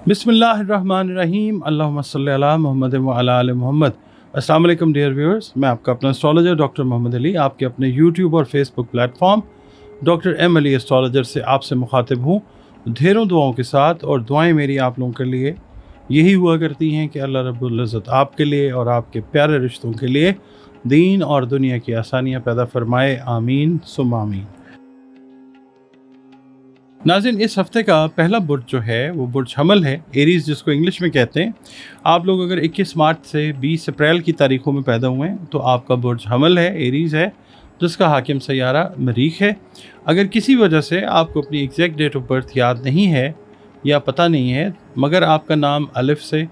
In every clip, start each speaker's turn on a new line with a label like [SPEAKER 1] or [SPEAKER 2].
[SPEAKER 1] बिस्मिल्लाहिर्रहमानिर्रहीम अल्लाहुम्मा सल्ली अला मुहम्मद व अला आलि मोहम्मद। अस्सलाम वालेकुम डियर व्यूअर्स, मैं आपका अपना एस्ट्रोलॉजर डॉक्टर मोहम्मद अली आपके अपने यूट्यूब और Facebook platform doctor M Ali astrologer से आपसे मुखातिब हूँ ढेरों दुआओं के साथ। और दुआएं मेरी आप लोगों के लिए यही हुआ करती हैं कि अल्लाह रब्बुल इज़्ज़त आपके लिए और आपके प्यारे रिश्तों के लिए दीन और दुनिया की आसानियाँ पैदा फरमाए, आमीन सुम्मा आमीन। नाज़रीन, इस हफ़्ते का पहला बुर्ज जो है वो बुर्ज हमल है, एरीज़ जिसको इंग्लिश में कहते हैं। आप लोग अगर 21 मार्च से 20 अप्रैल की तारीख़ों में पैदा हुए हैं तो आपका बुर्ज हमल है, एरीज़ है, जिसका हाकिम सैयारा मरीख है। अगर किसी वजह से आपको अपनी एग्जैक्ट डेट ऑफ बर्थ याद नहीं है या पता नहीं है, मगर आपका नाम अलिफ से,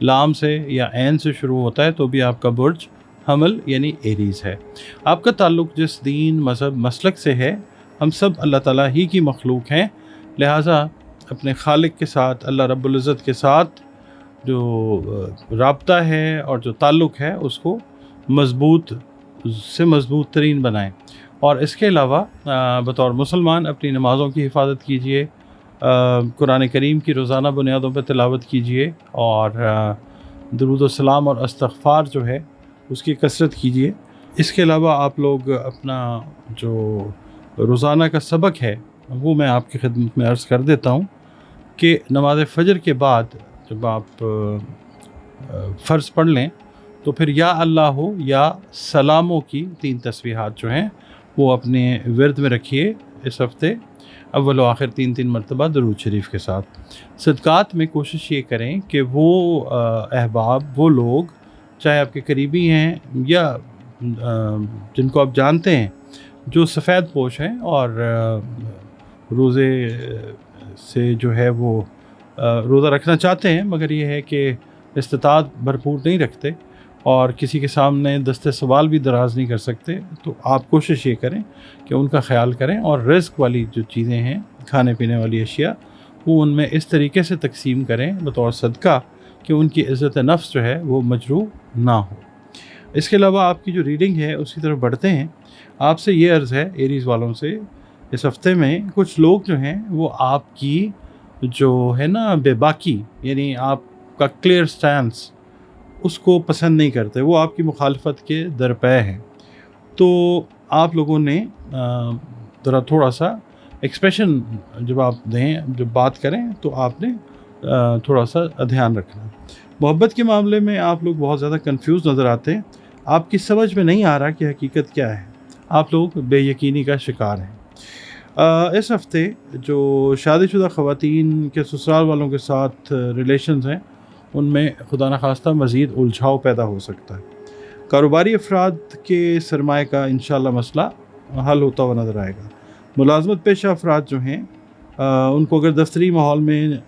[SPEAKER 1] लाम से या ऐन से शुरू होता है, तो भी आपका बुर्ज हमल यानी एरीज़ है। आपका ताल्लुक़ जिस दीन, मज़हब, मसलक से है, हम सब अल्लाह ताला ही की मखलूक हैं, लिहाजा अपने खालिक के साथ, अल्लाह रब्बुल इज़्ज़त के साथ जो राब्ता है और जो ताल्लुक़ है उसको मज़बूत से मज़बूत तरीन बनाएँ। और इसके अलावा बतौर मुसलमान अपनी नमाज़ों की हिफाजत कीजिए, कुरान करीम की रोज़ाना बुनियादों पर तिलावत कीजिए और दुरूद व सलाम और इस्तग़फ़ार जो है उसकी कसरत कीजिए। इसके अलावा आप लोग अपना जो रोज़ाना का सबक है वो मैं आपकी खिदमत में अर्ज़ कर देता हूँ कि नमाज फ़जर के बाद जब आप फ़र्ज़ पढ़ लें तो फिर या अल्लाह हो या सलामों की 3 तस्बीहात जो हैं वो अपने विर्द में रखिए इस हफ़्ते, अव्वल व आखिर 3-3 मरतबा दरूद शरीफ के साथ। सदक़ात में कोशिश ये करें कि वो अहबाब, वो लोग चाहे आपके करीबी हैं या जिनको आप जानते हैं जो सफ़ेद पोश हैं और रोज़े से जो है वो रोज़ा रखना चाहते हैं, मगर ये है कि इस्तिताअत भरपूर नहीं रखते और किसी के सामने दस्ते सवाल भी दराज़ नहीं कर सकते, तो आप कोशिश ये करें कि उनका ख़्याल करें और रिज़्क़ वाली जो चीज़ें हैं, खाने पीने वाली अशिया, वो उनमें इस तरीके से तकसीम करें बतौर सदका कि उनकी इज़्ज़त नफ्स जो है वो मजरूह ना हो। इसके अलावा आपकी जो रीडिंग है उसकी तरफ बढ़ते हैं। आपसे ये अर्ज़ है एरीज़ वालों से, इस हफ़्ते में कुछ लोग जो हैं वो आपकी जो है ना बेबाकी, यानी आपका क्लियर स्टैंस, उसको पसंद नहीं करते, वो आपकी मुखालफत के दरपे हैं। तो आप लोगों ने ज़रा थोड़ा सा एक्सप्रेशन जब आप दें, जब बात करें, तो आपने थोड़ा सा ध्यान रखना। मोहब्बत के मामले में आप लोग बहुत ज़्यादा कंफ्यूज नज़र आते हैं, आपकी समझ में नहीं आ रहा कि हकीकत क्या है, आप लोग बेयकीनी का शिकार हैं। इस हफ़्ते जो शादीशुदा ख़वातीन के ससुराल वालों के साथ रिलेशंस हैं उनमें खुदा न खास्ता मज़ीद उलझाव पैदा हो सकता है। कारोबारी अफराद के सरमाए का इंशाअल्लाह मसला हल होता हुआ नज़र आएगा। मुलाजमत पेशा अफराद जो हैं उनको अगर दफ्तरी माहौल में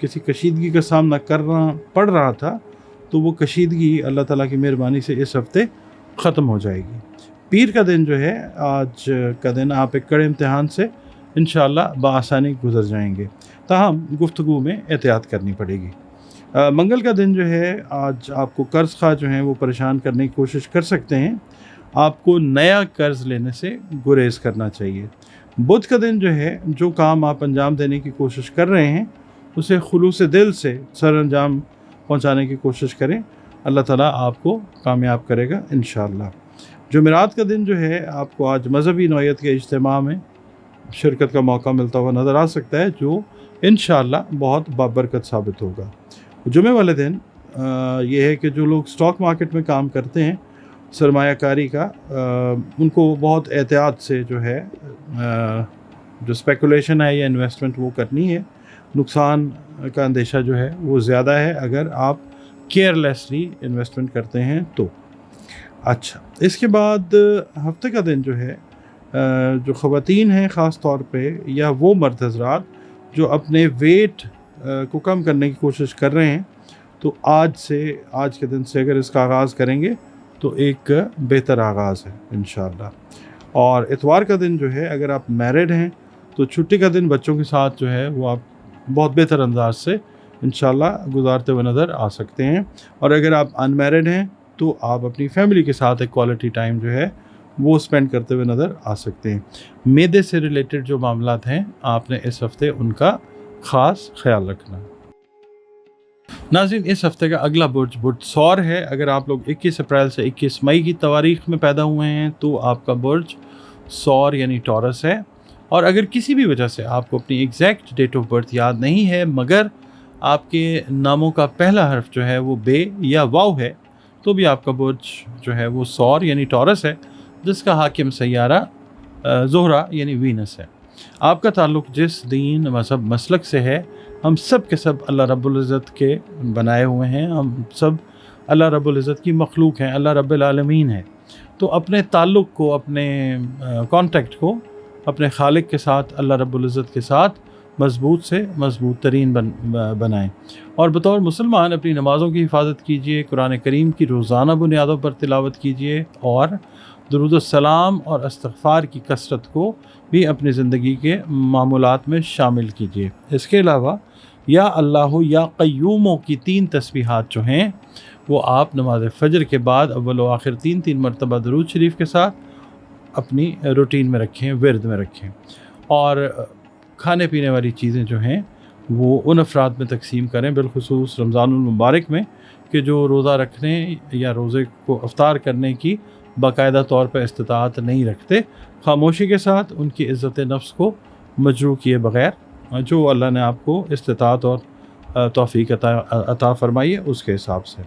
[SPEAKER 1] किसी कशीदगी का सामना करना पड़ रहा था तो वो कशीदगी अल्लाह ताला की मेहरबानी से इस हफ़्ते ख़त्म हो जाएगी। पीर का दिन जो है, आज का दिन आप एक कड़े इम्तिहान से इंशाअल्लाह बआसानी गुजर जाएंगे, ताहम गुफ्तगू में एहतियात करनी पड़ेगी। मंगल का दिन जो है, आज आपको कर्ज़ खा जो हैं वो परेशान करने की कोशिश कर सकते हैं, आपको नया कर्ज़ लेने से गुरेज करना चाहिए। बुध का दिन जो है, जो काम आप अंजाम देने की कोशिश कर रहे हैं उसे खुलूस दिल से सर अंजाम पहुँचाने की कोशिश करें, अल्लाह ताला आपको कामयाब करेगा इंशाअल्लाह। जुमेरात का दिन जो है, आपको आज मज़हबी नौइयत के इज्तिमा में शिरकत का मौका मिलता हुआ नज़र आ सकता है, जो इंशाअल्लाह बहुत बाबरकत साबित होगा। जुमे वाले दिन ये है कि जो लोग स्टॉक मार्केट में काम करते हैं, सरमायाकारी का, उनको बहुत एहतियात से जो है जो स्पेकुलेशन है या इन्वेस्टमेंट वो करनी है। नुकसान का अंदेशा जो है वो ज़्यादा है अगर आप केयरलेसली इन्वेस्टमेंट करते हैं तो। अच्छा, इसके बाद हफ्ते का दिन जो है, जो ख़वातीन हैं ख़ास तौर पे, या वो मर्द हज़रात जो अपने वेट को कम करने की कोशिश कर रहे हैं, तो आज के दिन से अगर इसका आगाज़ करेंगे तो एक बेहतर आगाज़ है इंशाअल्लाह। और इतवार का दिन जो है, अगर आप मैरिड हैं तो छुट्टी का दिन बच्चों के साथ जो है वो आप बहुत बेहतर अंदाज से इंशाअल्लाह गुजारते हुए नज़र आ सकते हैं। और अगर आप अनमैरिड हैं तो आप अपनी फैमिली के साथ एक क्वालिटी टाइम जो है वो स्पेंड करते हुए नज़र आ सकते हैं। मैदे से रिलेटेड जो मामलात हैं, आपने इस हफ़्ते उनका ख़ास ख्याल रखना। नाज़रीन, इस हफ़्ते का अगला बुर्ज बुर्ज सौर है। अगर आप लोग 21 अप्रैल से 21 मई की तवारीख़ में पैदा हुए हैं तो आपका बुर्ज सौर यानी टॉरस है। और अगर किसी भी वजह से आपको अपनी एग्जैक्ट डेट ऑफ बर्थ याद नहीं है मगर आपके नामों का पहला हर्फ जो है वो बे या वाव है, तो भी आपका बुर्ज जो है वो सौर यानी टॉरस है, जिसका हाकिम सैयारा ज़ोहरा यानी वीनस है। आपका ताल्लुक़ जिस दीन मज़हब मसलक से है, हम सब के सब अल्लाह रब्बुल इज़्ज़त के बनाए हुए हैं, हम सब अल्लाह रब्बुल इज़्ज़त की मखलूक हैं, अल्लाह रब्बुल आलमीन है। तो अपने ताल्लुक़ को, अपने कॉन्टेक्ट को अपने खालिक के साथ, अल्लाह रब्बुल इज़्ज़त के साथ मज़बूत से मज़बूत तरीन बनाएँ। और बतौर मुसलमान अपनी नमाज़ों की हिफाजत कीजिए, कुरान करीम की रोज़ाना बुनियादों पर तिलावत कीजिए और दुरूद व सलाम और इस्तिग़फ़ार की कसरत को भी अपनी ज़िंदगी के मामूलात में शामिल कीजिए। इसके अलावा या अल्लाह या क़य्यूमों की 3 तस्बीहात जो हैं वो आप नमाज फ़जर के बाद अव्वल व आखिर 3-3 मरतबा दरूद शरीफ के साथ अपनी रूटीन में रखें, विर्द में रखें। और खाने पीने वाली चीज़ें जो हैं वो उन अफराद में तकसीम करें, बिलखुसूस रमज़ानुल मुबारक में, कि जो रोज़ा रखने या रोज़े को इफ्तार करने की बाकायदा तौर पर इस्तिताअत नहीं रखते। खामोशी के साथ उनकी इज़्ज़त नफ्स को मजरू किए बग़ैर, जो अल्लाह ने आपको इस्तिताअत और तौफ़ीक अता फ़रमाई है उसके हिसाब से।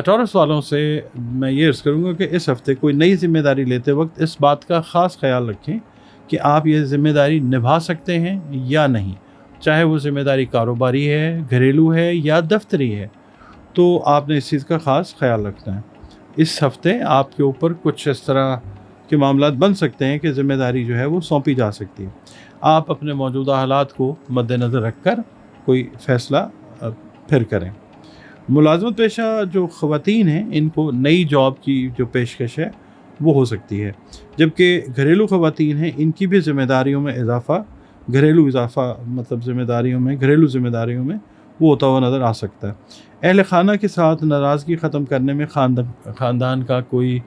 [SPEAKER 1] टॉरस वालों से मैं ये अर्ज़ करूँगा कि इस हफ़्ते कोई नई ज़िम्मेदारी लेते वक्त इस बात का ख़ास ख़याल रखें कि आप ये ज़िम्मेदारी निभा सकते हैं या नहीं। चाहे वो ज़िम्मेदारी कारोबारी है, घरेलू है या दफ्तरी है, तो आपने इस चीज़ का ख़ास ख़याल रखना है। इस हफ़्ते आपके ऊपर कुछ इस तरह के मामलात बन सकते हैं कि ज़िम्मेदारी जो है वो सौंपी जा सकती है। आप अपने मौजूदा हालात को मद्देनज़र रख कर कोई फ़ैसला फिर करें। मुलाज़मत पेशा जो ख़वातीन हैं, इनको नई जॉब की जो पेशकश है वो हो सकती है, जबकि घरेलू ख़वातीन हैं, इनकी भी ज़िम्मेदारियों में इजाफ़ा, घरेलू ज़िम्मेदारियों में वो होता हुआ नज़र आ सकता है। अहल खाना के साथ नाराज़गी ख़त्म करने में ख़ानदान का कोई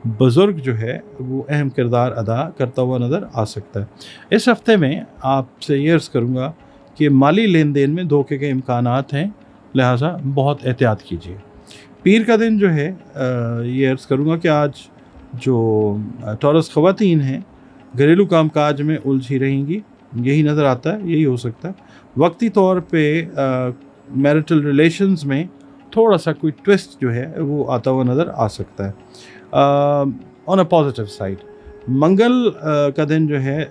[SPEAKER 1] बुज़ुर्ग जो है वो अहम किरदार अदा करता हुआ नज़र आ सकता है। इस हफ़्ते में आपसे ये अर्ज़ करूँगा कि माली लेन देन में धोखे के इम्कानात हैं, लिहाजा बहुत एहतियात कीजिए। पीर का दिन जो है ये अर्ज़ करूँगा कि आज जो टॉरस ख़वातीन हैं घरेलू कामकाज में उलझी रहेंगी, यही नज़र आता है, यही हो सकता है। वक्ती तौर पे मैरिटल रिलेशंस में थोड़ा सा कोई ट्विस्ट जो है वो आता हुआ नज़र आ सकता है। ऑन अ पॉजिटिव साइड, मंगल का दिन जो है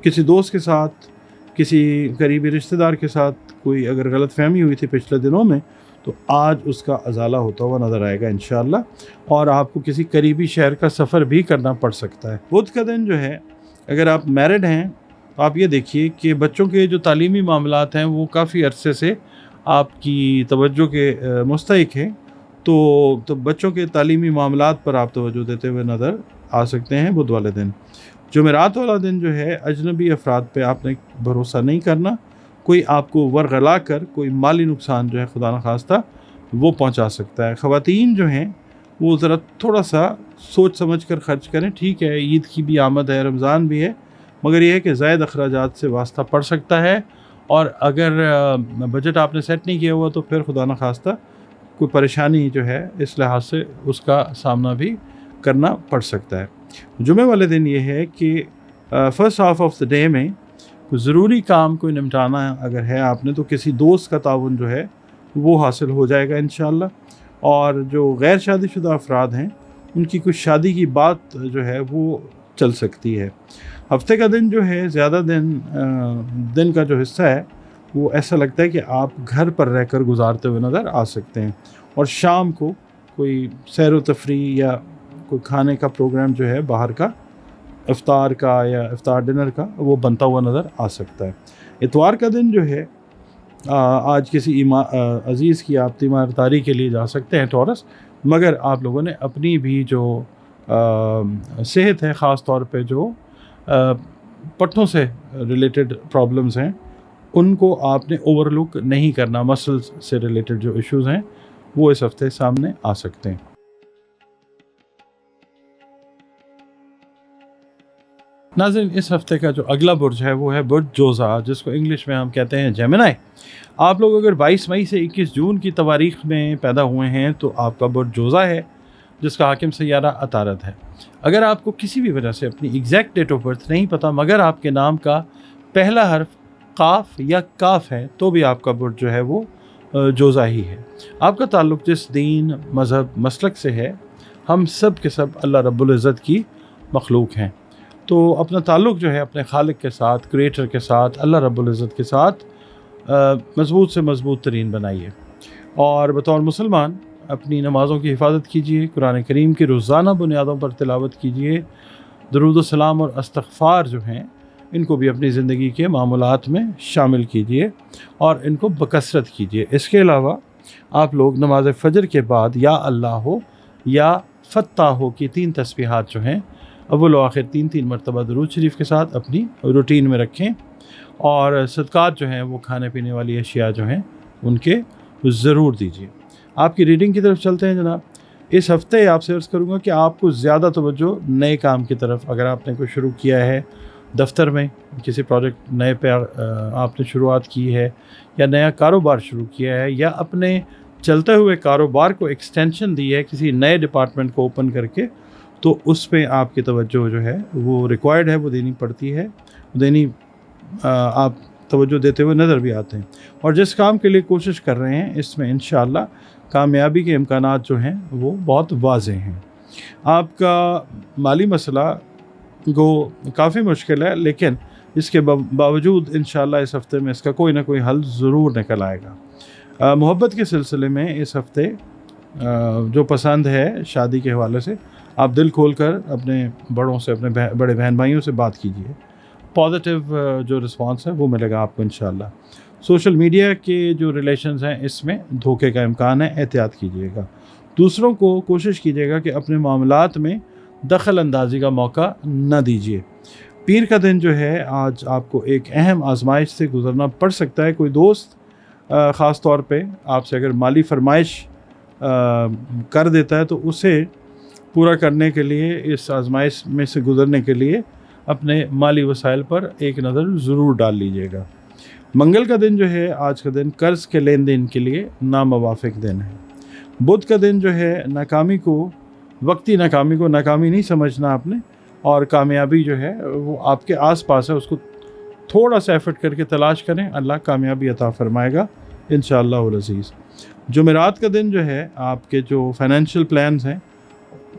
[SPEAKER 1] किसी दोस्त के साथ, किसी करीबी रिश्तेदार के साथ कोई अगर गलत फहमी हुई थी पिछले दिनों में, तो आज उसका अजाला होता हुआ नज़र आएगा इंशाअल्लाह, और आपको किसी करीबी शहर का सफ़र भी करना पड़ सकता है। बुध का दिन जो है, अगर आप मैरिड हैं तो आप ये देखिए कि बच्चों के जो तालीमी मामलात हैं वो काफ़ी अरसे से आपकी तवज्जो के मुस्तहिक हैं, तो बच्चों के तालीमी मामलात पर आप तवज्जो देते हुए नज़र आ सकते हैं बुध वाले दिन। जुमेरात वाला दिन जो है, अजनबी अफराद पे आपने भरोसा नहीं करना, कोई आपको वरगला कर कोई माली नुकसान जो है खुदा न खास्ता वो पहुंचा सकता है। ख़वातीन जो हैं वो ज़रा थोड़ा सा सोच समझ कर ख़र्च करें। ठीक है, ईद की भी आमद है, रमज़ान भी है, मगर यह है कि ज़ायद अखराजात से वास्ता पड़ सकता है, और अगर बजट आपने सेट नहीं किया हुआ तो फिर खुदा न खास्ता कोई परेशानी जो है इस लिहाज से उसका सामना भी करना पड़ सकता है। जुमे वाले दिन ये है कि first half of the day में कोई ज़रूरी काम कोई निपटाना अगर है आपने, तो किसी दोस्त का ताउन जो है वो हासिल हो जाएगा इंशाअल्लाह। और जो गैर शादीशुदा अफराद हैं उनकी कुछ शादी की बात जो है वो चल सकती है। हफ्ते का दिन जो है, ज़्यादा दिन का जो हिस्सा है वो ऐसा लगता है कि आप घर पर रहकर गुजारते हुए नज़र आ सकते हैं, और शाम को कोई सैर व तफरीह या कोई खाने का प्रोग्राम जो है बाहर का, इफ्तार का या इफ्तार डिनर का, वो बनता हुआ नज़र आ सकता है। इतवार का दिन जो है, आज किसी अज़ीज़ की आप तीमारदारी के लिए जा सकते हैं टॉरस, मगर आप लोगों ने अपनी भी जो सेहत है, ख़ास तौर पे जो पट्टों से रिलेटेड प्रॉब्लम्स हैं, उनको आपने ओवरलुक नहीं करना। मसल्स से रिलेटेड जो इश्यूज़ हैं वो इस हफ्ते सामने आ सकते हैं। नाज़रीन, इस हफ़्ते का जो अगला बुर्ज है वो है बुर्ज जोज़ा, जिसको इंग्लिश में हम कहते हैं जेमिनी। आप लोग अगर 22 मई से 21 जून की तवारीख़ में पैदा हुए हैं तो आपका बुर्ज जोज़ा है, जिसका हाकिम सैयारा अतारद है। अगर आपको किसी भी वजह से अपनी एग्जैक्ट डेट ऑफ बर्थ नहीं पता मगर आपके नाम का पहला हर्फ काफ या काफ है तो भी आपका बुर्ज जो है वो जोज़ा ही है। आपका ताल्लुक़ जिस दीन, मज़हब, मसलक से है, हम सब के सब अल्लाह रब्बुल इज़्ज़त की मखलूक हैं। तो अपना ताल्लुक़ जो है अपने खालिक के साथ, क्रिएटर के साथ, अल्लाह रब्बुल इज़्ज़त के साथ मज़बूत से मज़बूत तरीन बनाइए। और बतौर मुसलमान अपनी नमाज़ों की हिफाजत कीजिए, कुरान करीम की रोज़ाना बुनियादों पर तिलावत कीजिए, दरूद व सलाम और इस्तग़फ़ार जो हैं इनको भी अपनी ज़िंदगी के मामूलात में शामिल कीजिए और इनको बकसरत कीजिए। इसके अलावा आप लोग नमाज फ़जर के बाद या अल्लाह हो या फ़त्ताह हो की 3 तस्बीहात जो हैं अव्वल व आखिर 3-3 मरतबा दरूद शरीफ के साथ अपनी रूटीन में रखें। और सदक़ात जो हैं वो खाने पीने वाली अशिया जो हैं उनके ज़रूर दीजिए। आपकी रीडिंग की तरफ चलते हैं जनाब। इस हफ़्ते आपसे अर्ज़ करूँगा कि आपको ज़्यादा तवज्जो नए काम की तरफ, अगर आपने कोई शुरू किया है दफ्तर में, किसी प्रोजेक्ट नए पे आपने शुरुआत की है या नया कारोबार शुरू किया है या अपने चलते हुए कारोबार को एक्सटेंशन दी है किसी नए डिपार्टमेंट को ओपन करके, तो उस पे आपकी तवज्जो जो है वो रिक्वायर्ड है, वो देनी पड़ती है, आप तवज्जो देते हुए नज़र भी आते हैं। और जिस काम के लिए कोशिश कर रहे हैं इसमें इंशाअल्लाह कामयाबी के इम्कानात जो हैं वो बहुत वाज़ेह हैं। आपका माली मसला गो काफ़ी मुश्किल है, लेकिन इसके बावजूद इंशाअल्लाह इस हफ़्ते में इसका कोई ना कोई हल ज़रूर निकल आएगा। मोहब्बत के सिलसिले में इस हफ़्ते जो पसंद है शादी के हवाले से, आप दिल खोल कर अपने बड़ों से, अपने बड़े बहन भाइयों से बात कीजिए। पॉजिटिव जो रिस्पांस है वो मिलेगा आपको इंशाअल्लाह। सोशल मीडिया के जो रिलेशंस हैं इसमें धोखे का इम्कान है, एहतियात कीजिएगा। दूसरों को कोशिश कीजिएगा कि अपने मामलात में दखल अंदाजी का मौका न दीजिए। पीर का दिन जो है आज आपको एक अहम आजमाइश से गुज़रना पड़ सकता है। कोई दोस्त ख़ास तौर पे आपसे अगर माली फरमाइश कर देता है तो उसे पूरा करने के लिए, इस आजमाइश में से गुज़रने के लिए अपने माली वसाइल पर एक नज़र ज़रूर डाल लीजिएगा। मंगल का दिन जो है आज का दिन कर्ज़ के लेन देन के लिए नामुवाफ़िक दिन है। बुध का दिन जो है वक्ती नाकामी को नाकामी नहीं समझना आपने, और कामयाबी जो है वो आपके आसपास है, उसको थोड़ा सा एफर्ट करके तलाश करें, अल्लाह कामयाबी अता फरमाएगा इंशाअल्लाह अज़ीज़। जुमेरात का दिन जो है आपके जो फाइनेंशियल प्लान्स हैं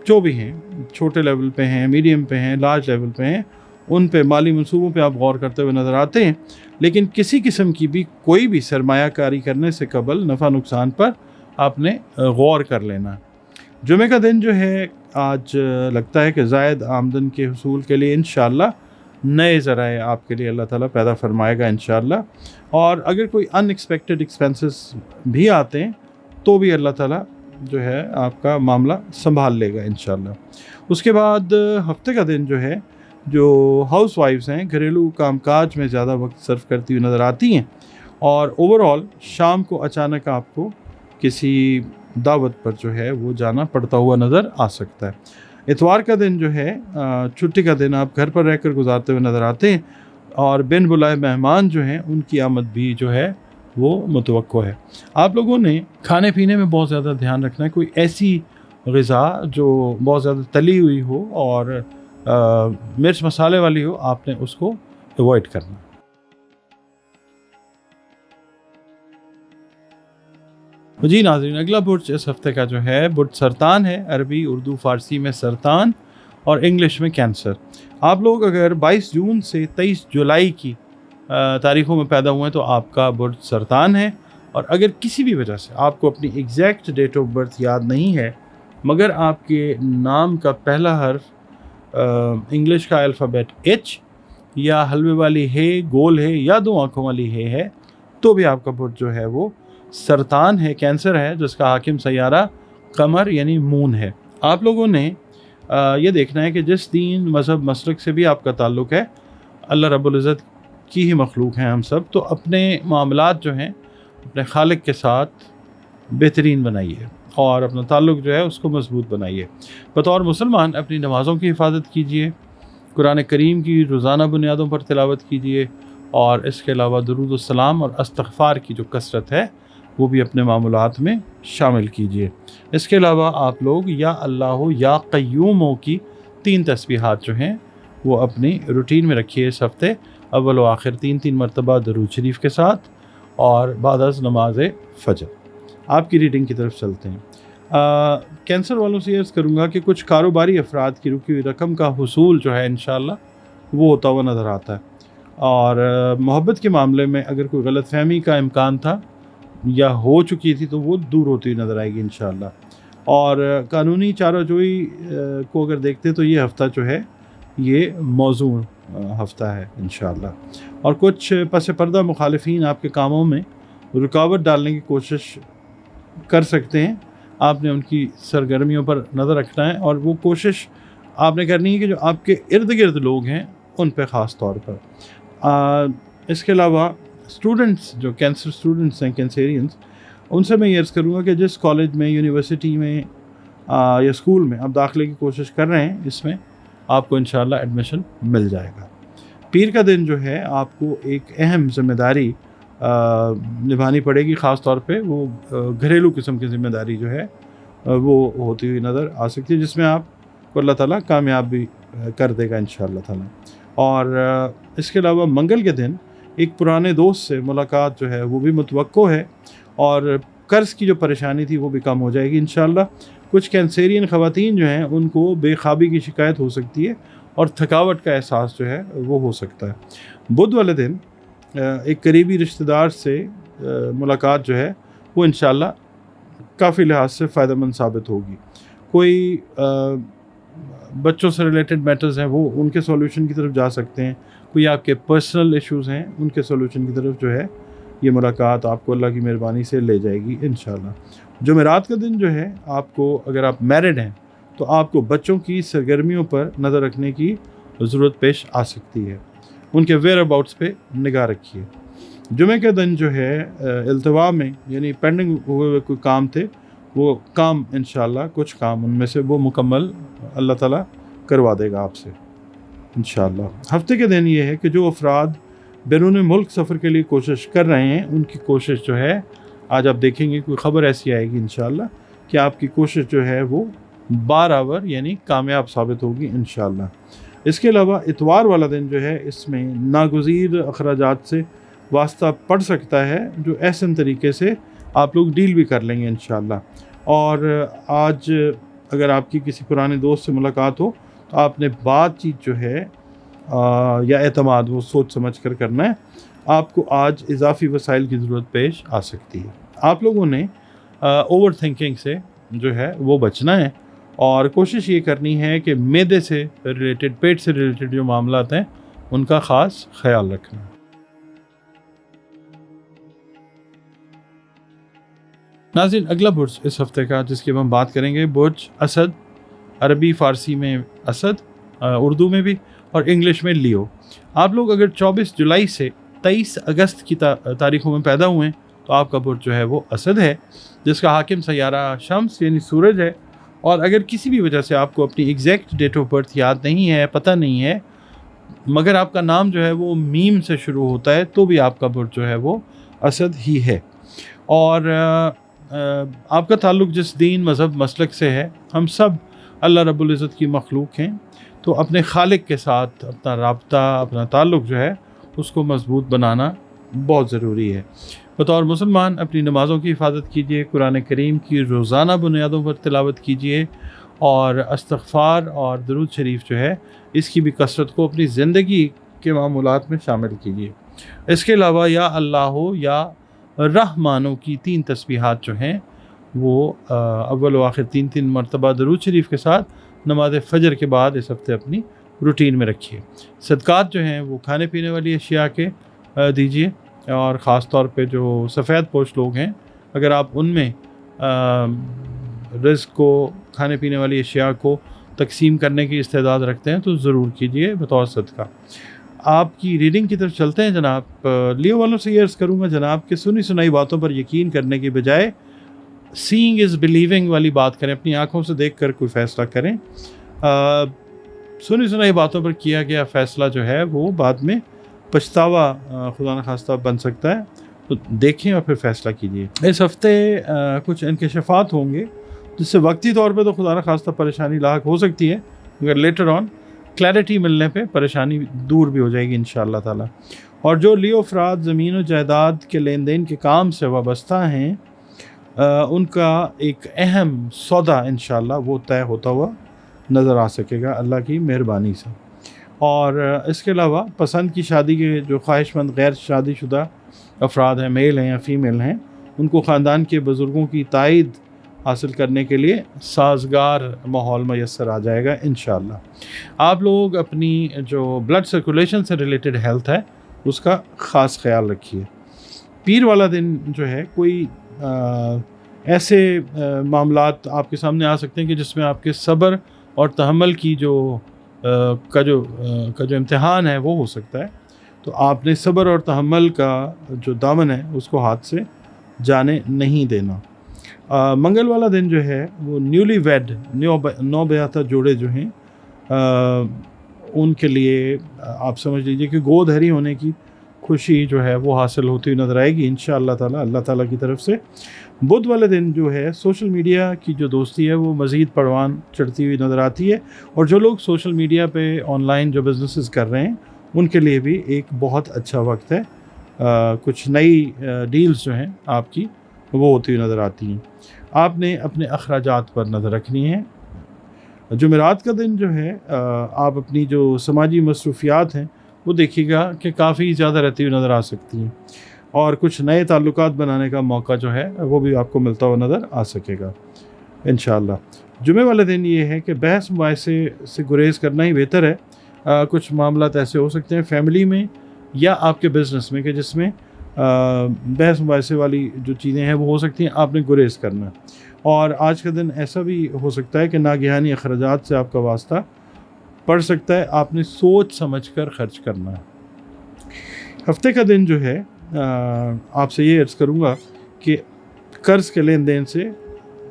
[SPEAKER 1] जो भी हैं, छोटे लेवल पे हैं, मीडियम पे हैं, लार्ज लेवल पे हैं, उन पे माली मंसूबों पे आप गौर करते हुए नज़र आते हैं, लेकिन किसी किस्म की भी कोई भी सरमायाकारी करने से कबल नफ़ा नुकसान पर आपने गौर कर लेना। जुमे का दिन जो है आज लगता है कि ज़ायद आमदन के हुसूल के लिए इंशाअल्लाह नए ज़राए आपके लिए अल्लाह ताला पैदा फरमाएगा इंशाअल्लाह। और अगर कोई अनएक्सपेक्टेड एक्सपेंसेस भी आते हैं तो भी अल्लाह ताला जो है आपका मामला संभाल लेगा इंशाअल्लाह। उसके बाद हफ्ते का दिन जो है, जो हाउस वाइफ्स हैं घरेलू कामकाज में ज़्यादा वक्त सर्व करती हुई नज़र आती हैं, और ओवरऑल शाम को अचानक आपको किसी दावत पर जो है वो जाना पड़ता हुआ नज़र आ सकता है। इतवार का दिन जो है छुट्टी का दिन, आप घर पर रहकर गुजारते हुए नज़र आते हैं, और बिन बुलाए मेहमान जो हैं उनकी आमद भी जो है वो मुतवक्को है। आप लोगों ने खाने पीने में बहुत ज़्यादा ध्यान रखना है। कोई ऐसी ग़िज़ा जो बहुत ज़्यादा तली हुई हो और मिर्च मसाले वाली हो, आपने उसको अवॉइड करना। जी नाज़रीन, अगला बुर्ज इस हफ़्ते का जो है बुर्ज सरतान है। अरबी, उर्दू, फ़ारसी में सरतान और इंग्लिश में कैंसर। आप लोग अगर 22 जून से 23 जुलाई की तारीख़ों में पैदा हुए हैं तो आपका बुर्ज सरतान है। और अगर किसी भी वजह से आपको अपनी एग्जैक्ट डेट ऑफ बर्थ याद नहीं है मगर आपके नाम का पहला हर्फ इंग्लिश का अल्फ़ाबेट H या हलवे वाली हे, गोल है या 2 आँखों वाली हे है, तो भी आपका बुर्ज जो है वो सरतान है, कैंसर है, जिसका हाकिम सैयारा कमर यानी मून है। आप लोगों ने ये देखना है कि जिस दीन, मज़हब, मसलक से भी आपका ताल्लुक़ है, अल्लाह रब्बुल इज़्ज़त की ही मखलूक हैं हम सब, तो अपने मामलात जो हैं अपने खालिक के साथ बेहतरीन बनाइए और अपना ताल्लुक़ जो है उसको मज़बूत बनाइए। बतौर मुसलमान अपनी नमाज़ों की हिफाजत कीजिए, قرآن کریم کی روزانہ بنیادوں پر تلاوت کیجیے، اور اس کے علاوہ درود السلام اور استغفار کی جو کثرت ہے وہ بھی اپنے معمولات میں شامل کیجیے۔ اس کے علاوہ آپ لوگ یا اللہ یا قیوموں کی 3 تسبیحات جو ہیں وہ اپنی روٹین میں رکھیے اس ہفتے، اول و آخر 3 مرتبہ درود شریف کے ساتھ اور بعد از نماز فجر۔ آپ کی ریڈنگ کی طرف چلتے ہیں۔ کینسر والوں سے عرض کروں گا کہ کچھ کاروباری افراد کی رکی ہوئی رقم کا حصول جو ہے انشاءاللہ وہ ہوتا ہوا نظر آتا ہے، اور محبت کے معاملے میں اگر کوئی غلط فہمی کا امکان تھا یا ہو چکی تھی تو وہ دور ہوتی ہوئی نظر آئے گی انشاءاللہ۔ اور قانونی چارہ جوئی کو اگر دیکھتے تو یہ ہفتہ جو ہے یہ موزوں ہفتہ ہے انشاءاللہ، اور کچھ پس پردہ مخالفین آپ کے کاموں میں رکاوٹ ڈالنے کی کوشش کر سکتے ہیں۔ آپ نے ان کی سرگرمیوں پر نظر رکھنا ہے، اور وہ کوشش آپ نے کرنی ہے کہ جو آپ کے ارد گرد لوگ ہیں ان پہ خاص طور پر۔ اس کے علاوہ اسٹوڈنٹس جو کینسر اسٹوڈنٹس ہیں، کینسیرینز، ان سے میں یہ عرض کروں گا کہ جس کالج میں، یونیورسٹی میں یا اسکول میں آپ داخلے کی کوشش کر رہے ہیں، اس میں آپ کو انشاءاللہ ایڈمیشن مل جائے گا۔ پیر کا دن جو ہے آپ کو ایک اہم ذمہ داری نبھانی پڑے گی، خاص طور پہ وہ گھریلو قسم کی ذمہ داری جو ہے وہ ہوتی ہوئی نظر آ سکتی ہے، جس میں آپ کو اللہ تعالیٰ کامیاب بھی کر دے گا انشاءاللہ تعالیٰ۔ اور اس کے علاوہ منگل کے دن ایک پرانے دوست سے ملاقات جو ہے وہ بھی متوقع ہے، اور قرض کی جو پریشانی تھی وہ بھی کم ہو جائے گی انشاءاللہ۔ کچھ کینسیرین خواتین جو ہیں ان کو بے خوابی کی شکایت ہو سکتی ہے، اور تھکاوٹ کا احساس جو ہے وہ ہو سکتا ہے۔ بدھ والے دن ایک قریبی رشتہ دار سے ملاقات جو ہے وہ انشاءاللہ کافی لحاظ سے فائدہ مند ثابت ہوگی۔ کوئی بچوں سے ریلیٹڈ میٹرز ہیں وہ ان کے سولوشن کی طرف جا سکتے ہیں، کوئی آپ کے پرسنل ایشوز ہیں ان کے سولوشن کی طرف جو ہے یہ ملاقات آپ کو اللہ کی مہربانی سے لے جائے گی انشاءاللہ۔ جمعرات کا دن جو ہے آپ کو، اگر آپ میرڈ ہیں تو آپ کو بچوں کی سرگرمیوں پر نظر رکھنے کی ضرورت پیش آ سکتی ہے، ان کے ویئر اباؤٹس پہ نگاہ رکھیے۔ جمعہ کے دن جو ہے التوا میں یعنی پینڈنگ ہوئے ہوئے کوئی کام تھے، وہ کام انشاءاللہ کچھ کام ان میں سے وہ مکمل اللہ تعالیٰ کروا دے گا آپ سے انشاءاللہ۔ ہفتے کے دن یہ ہے کہ جو افراد بیرون ملک سفر کے لیے کوشش کر رہے ہیں ان کی کوشش جو ہے، آج آپ دیکھیں گے کوئی خبر ایسی آئے گی انشاءاللہ کہ آپ کی کوشش جو ہے وہ بارآور یعنی کامیاب ثابت ہوگی انشاءاللہ۔ اس کے علاوہ اتوار والا دن جو ہے اس میں ناگزیر اخراجات سے واسطہ پڑ سکتا ہے، جو احسن طریقے سے آپ لوگ ڈیل بھی کر لیں گے انشاءاللہ۔ اور آج اگر آپ کی کسی پرانے دوست سے ملاقات ہو تو آپ نے بات چیت جو ہے یا اعتماد وہ سوچ سمجھ کر کرنا ہے۔ آپ کو آج اضافی وسائل کی ضرورت پیش آ سکتی ہے۔ آپ لوگوں نے اوور تھنکنگ سے جو ہے وہ بچنا ہے، اور کوشش یہ کرنی ہے کہ معدے سے ریلیٹڈ، پیٹ سے ریلیٹڈ جو معاملات ہیں ان کا خاص خیال رکھنا ہے۔ ناظرین، اگلا برج اس ہفتے کا جس کی ہم بات کریں گے، برج اسد، عربی فارسی میں اسد، اردو میں بھی، اور انگلش میں لیو۔ آپ لوگ اگر 24 جولائی سے 23 اگست کی تاریخوں میں پیدا ہوئے ہیں تو آپ کا برج جو ہے وہ اسد ہے، جس کا حاکم سیارہ شمس یعنی سورج ہے۔ اور اگر کسی بھی وجہ سے آپ کو اپنی ایگزیکٹ ڈیٹ آف برتھ یاد نہیں ہے، پتہ نہیں ہے، مگر آپ کا نام جو ہے وہ میم سے شروع ہوتا ہے، تو بھی آپ کا برج جو ہے وہ اسد ہی ہے۔ اور آپ کا تعلق جس دین، مذہب، مسلک سے ہے، ہم سب اللہ رب العزت کی مخلوق ہیں، تو اپنے خالق کے ساتھ اپنا رابطہ، اپنا تعلق جو ہے اس کو مضبوط بنانا بہت ضروری ہے۔ بطور مسلمان اپنی نمازوں کی حفاظت کیجیے، قرآن کریم کی روزانہ بنیادوں پر تلاوت کیجیے، اور استغفار اور درود شریف جو ہے اس کی بھی کثرت کو اپنی زندگی کے معمولات میں شامل کیجیے۔ اس کے علاوہ یا اللہ یا رحمانوں کی 3 تسبیحات جو ہیں وہ اول و آخر 3 مرتبہ درود شریف کے ساتھ نماز فجر کے بعد اس ہفتے اپنی روٹین میں رکھیے۔ صدقات جو ہیں وہ کھانے پینے والی اشیاء کے دیجیے، اور خاص طور پہ جو سفید پوش لوگ ہیں اگر آپ ان میں رزق کو، کھانے پینے والی اشیاء کو تقسیم کرنے کی استعداد رکھتے ہیں تو ضرور کیجیے بطور صدقہ۔ آپ کی ریڈنگ کی طرف چلتے ہیں جناب۔ لیو والوں سے یہ عرض کروں گا جناب کہ سنی سنائی باتوں پر یقین کرنے کی بجائے سینگ از بلیونگ والی بات کریں، اپنی آنکھوں سے دیکھ کر کوئی فیصلہ کریں۔ सुनी सुनाई बातों पर किया गया फ़ैसला जो है वो बाद में पछतावा खुदा न खास्ता बन सकता है, तो देखें और फिर फ़ैसला कीजिए। इस हफ़्ते कुछ इंकशाफ़ात होंगे जिससे वक्ती तौर पे तो खुदा न खास्ता परेशानी लाक हो सकती है, मगर लेटर ऑन क्लैरिटी मिलने पे परेशानी दूर भी हो जाएगी इंशाअल्लाह ताला। और जो लियो अफराद ज़मीन और जायदाद के लेन देन के काम से वाबस्ता हैं, उनका एक अहम सौदा इंशाअल्लाह वो तय होता हुआ नज़र आ सकेगा अल्लाह की मेहरबानी से। और इसके अलावा पसंद की शादी के जो ख्वाहिशमंद गैर शादीशुदा अफराद हैं, मेल हैं या फ़ीमेल हैं, उनको ख़ानदान के बुज़ुर्गों की तायद हासिल करने के लिए साज़गार माहौल मैसर आ जाएगा इंशाअल्लाह। आप लोग अपनी जो ब्लड सर्कुलेशन से रिलेटेड हेल्थ है उसका ख़ास ख्याल रखिए। पीर वाला दिन जो है कोई ऐसे मामलात आपके सामने आ सकते हैं कि जिसमें आपके सब्र और तहम्मुल की का जो इम्तिहान है वो हो सकता है, तो आपने सब्र और तहम्मुल का जो दामन है उसको हाथ से जाने नहीं देना। मंगल वाला दिन जो है वो न्यूली वेड नौबयाता जोड़े जो हैं उनके लिए आप समझ लीजिए कि गोदहरी होने की खुशी जो है वो हासिल होती हुई नज़र आएगी इंशाअल्लाह ताला अल्लाह ताला की तरफ से। बुध वाले दिन जो है सोशल मीडिया की जो दोस्ती है वो मज़ीद परवान चढ़ती हुई नज़र आती है, और जो लोग सोशल मीडिया पे ऑनलाइन जो बिज़नेसेस कर रहे हैं उनके लिए भी एक बहुत अच्छा वक्त है। कुछ नई डील्स जो हैं आपकी वो होती हुई नज़र आती हैं। आपने अपने अखराजात पर नज़र रखनी है। जुमेरात का दिन जो है आप अपनी जो समाजी मसरूफियात हैं वो देखिएगा कि काफ़ी ज़्यादा रहती हुई नज़र आ सकती हैं, और कुछ नए ताल्लुकात बनाने का मौका जो है वो भी आपको मिलता हुआ नज़र आ सकेगा इंशाअल्लाह। जुमे वाले दिन ये है कि बहस मुबाहिसे से गुरेज करना ही बेहतर है। कुछ मामलात ऐसे हो सकते हैं फैमिली में या आपके बिज़नेस में कि जिसमें बहस मुबाहिसे वाली जो चीज़ें हैं वो हो सकती हैं, आपने गुरेज करना है। और आज का दिन ऐसा भी हो सकता है कि नागहानी अखराजात से आपका वास्ता पड़ सकता है, आपने सोच समझ कर खर्च करना है। हफ्ते का दिन जो है आपसे ये अर्ज़ करूँगा कि कर्ज़ के लेन देन से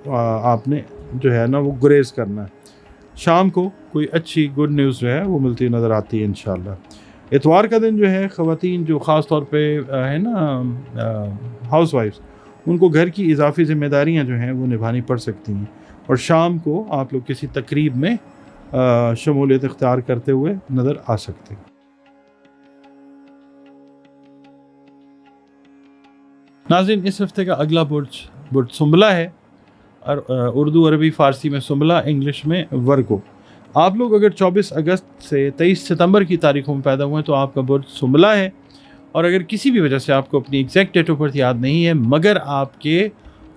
[SPEAKER 1] आपने जो है ना वो गुरेज करना है। शाम को कोई अच्छी गुड न्यूज़ जो है वो मिलती नज़र आती है इंशाअल्लाह। इतवार का दिन जो है ख़वातीन जो ख़ास तौर पे है ना हाउस वाइफ्स, उनको घर की इजाफ़ी ज़िम्मेदारियाँ जो हैं वो निभानी पड़ सकती हैं, और शाम को आप लोग किसी तकरीब में शमूलियत इख्तियार करते हुए नज़र आ सकते हैं। नाज़रीन, इस हफ़्ते का अगला बुर्ज सुंबला है, और उर्दू अरबी फ़ारसी में सुंबला, इंग्लिश में वर्गो। आप लोग अगर 24 अगस्त से 23 सितंबर की तारीखों में पैदा हुए हैं तो आपका बुर्ज सुंबला है, और अगर किसी भी वजह से आपको अपनी एग्जैक्ट डेट ऑफ बर्थ याद नहीं है मगर आपके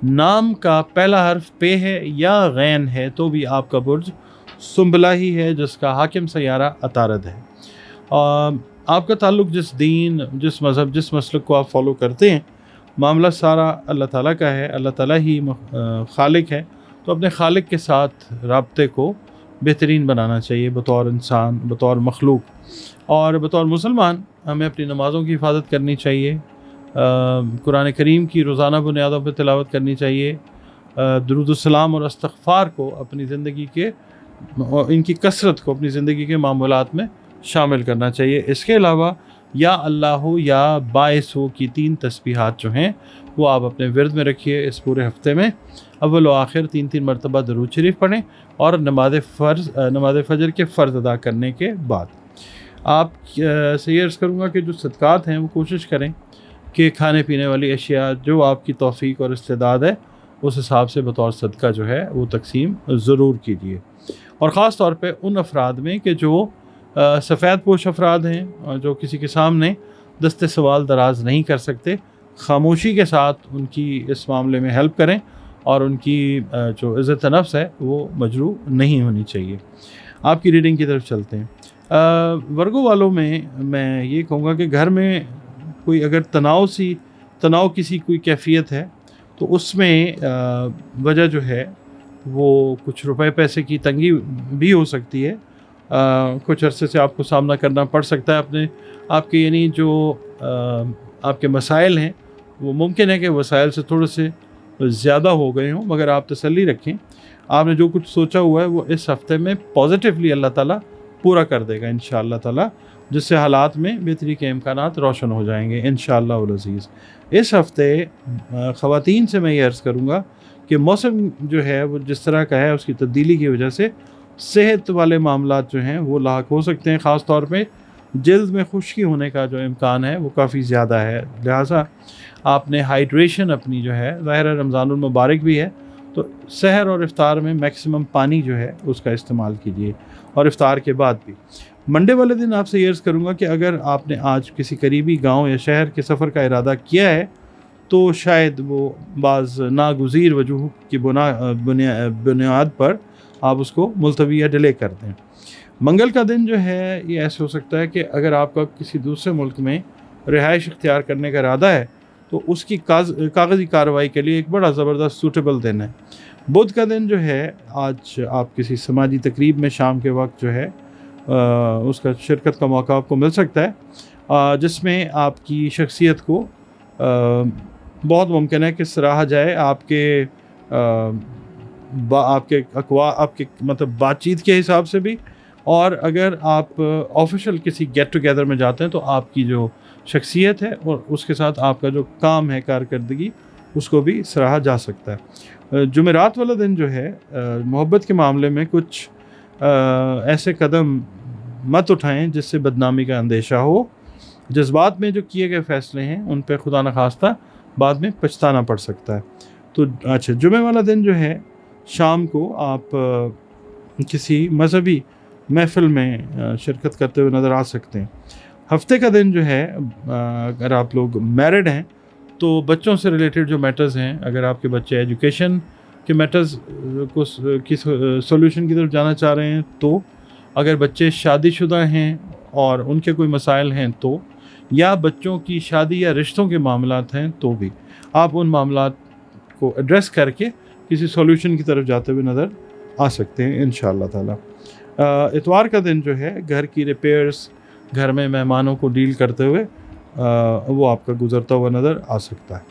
[SPEAKER 1] नाम का पहला हर्फ पे है या गैन है तो भी आपका बुर्ज सुंबला ही है, जिसका हाकिम सयारा अतारद है। आपका ताल्लुक़ जिस दीन, जिस मज़हब, जिस मसलक को आप फॉलो करते हैं, मामला सारा अल्लाह ताला का है, अल्लाह ताला ही खालिक है, तो अपने खालिक के साथ राब्ते को बेहतरीन बनाना चाहिए बतौर इंसान, बतौर मखलूक। और बतौर मुसलमान हमें अपनी नमाज़ों की हिफाजत करनी चाहिए, कुरान करीम की रोज़ाना बुनियादों पर तिलावत करनी चाहिए, दुरूद सलाम और इस्तग़फ़ार को अपनी ज़िंदगी के इनकी कसरत को अपनी ज़िंदगी के मामूलात में शामिल करना चाहिए। इसके अलावा या अल्लाह या बाइस हो की 3 तस्बीहात जो हैं वो आप अपने विर्द में रखिए। इस पूरे हफ्ते में अव्वल व आखिर 3-3 मरतबा दरूद शरीफ पढ़ें, और नमाज़ फ़जर के फ़र्ज़ अदा करने के बाद आप से अर्ज़ करूँगा कि जो सदक़ात हैं वो कोशिश करें कि खाने पीने वाली अशिया जो आपकी तौफ़ीक और इस्तेदाद है उस हिसाब से बतौर सदका जो है वो तकसीम ज़रूर कीजिए। और ख़ास तौर पे उन अफराद में कि जो सफ़ेद पोश अफराद हैं, जो किसी के सामने दस्ते सवाल दराज नहीं कर सकते, ख़ामोशी के साथ उनकी इस मामले में हेल्प करें, और उनकी जो इज़्ज़त नफ्स है वो मजरूह नहीं होनी चाहिए। आपकी रीडिंग की तरफ चलते हैं। वर्गो वालों में मैं ये कहूँगा कि घर में कोई अगर तनाव किसी कोई कैफियत है तो उसमें वजह जो है वो कुछ रुपए पैसे की तंगी भी हो सकती है। कुछ अरसे से आपको सामना करना पड़ सकता है आपके यानी जो आपके मसाइल हैं वो मुमकिन है कि वसाइल से थोड़े से ज़्यादा हो गए हों, मगर आप तसल्ली रखें, आपने जो कुछ सोचा हुआ है वो इस हफ़्ते में पॉजिटिवली अल्लाह ताला पूरा कर देगा इंशाअल्लाह ताला, जिससे हालात में बेहतरी के इम्कानात रोशन हो जाएंगे इंशाअल्लाह उल अज़ीज़। इस हफ़्ते ख़वातीन से मैं ये अर्ज़ करूँगा कि मौसम जो है वो जिस तरह का है, उसकी तब्दीली की वजह से सेहत वाले मामलात जो हैं वो लाक हो सकते हैं। ख़ास तौर पे जल्द में खुश्की होने का जो इम्कान है वो काफ़ी ज़्यादा है, लिहाजा आपने हाइड्रेशन अपनी जो है, ज़ाहिर है रमज़ानुल मुबारक भी है, तो सहर और इफ़्तार में मैक्सिमम पानी जो है उसका इस्तेमाल कीजिए, और इफ़्तार के बाद भी। मंडे वाले दिन आपसे ये अर्ज़ करूँगा कि अगर आपने आज किसी करीबी गांव या शहर के सफ़र का इरादा किया है तो शायद वो बाज़ नागुज़ीर वजूह की बुनियाद पर आप उसको मुलतवी या डिले कर दें। मंगल का दिन जो है ये ऐसे हो सकता है कि अगर आपका किसी दूसरे मुल्क में रिहाइश इख्तियार करने का इरादा है तो उसकी कागज़ी कार्रवाई के लिए एक बड़ा ज़बरदस्त सूटेबल दिन है। बुध का दिन जो है, आज आप किसी समाजी तकरीब में शाम के वक्त जो है उसका शिरकत का मौका आपको मिल सकता है, जिसमें आपकी शख्सियत को बहुत मुमकिन है कि सराहा जाए आपके आपके मतलब बातचीत के हिसाब से भी, और अगर आप ऑफिशियल किसी गेट टुगेदर में जाते हैं तो आपकी जो शख्सियत है और उसके साथ आपका जो काम है, कारकर्दगी, उसको भी सराहा जा सकता है। जुमेरात वाला दिन जो है, मोहब्बत के मामले में कुछ ऐसे कदम मत उठाएं जिससे बदनामी का अंदेशा हो। जज्बात में जो किए गए फ़ैसले हैं उन पर खुदा न खास्ता बाद में पछताना पड़ सकता है। तो अच्छा, जुमे वाला दिन जो है, शाम को आप किसी मजहबी महफ़िल में शिरकत करते हुए नज़र आ सकते हैं। हफ्ते का दिन जो है, अगर आप लोग मैरिड हैं तो बच्चों से रिलेटेड जो मैटर्स हैं, अगर आपके बच्चे एजुकेशन के मैटर्स को की सॉल्यूशन की तरफ जाना चाह रहे हैं तो, अगर बच्चे शादीशुदा हैं और उनके कोई मसाइल हैं तो, या बच्चों की शादी या रिश्तों के मामलात हैं तो भी आप उन मामलात को एड्रेस करके किसी सॉल्यूशन की तरफ जाते हुए नज़र आ सकते हैं इंशाअल्लाह ताला। इतवार का दिन जो है, घर की रिपेयर्स, घर में मेहमानों को डील करते हुए वो आपका गुजरता हुआ नज़र आ सकता है।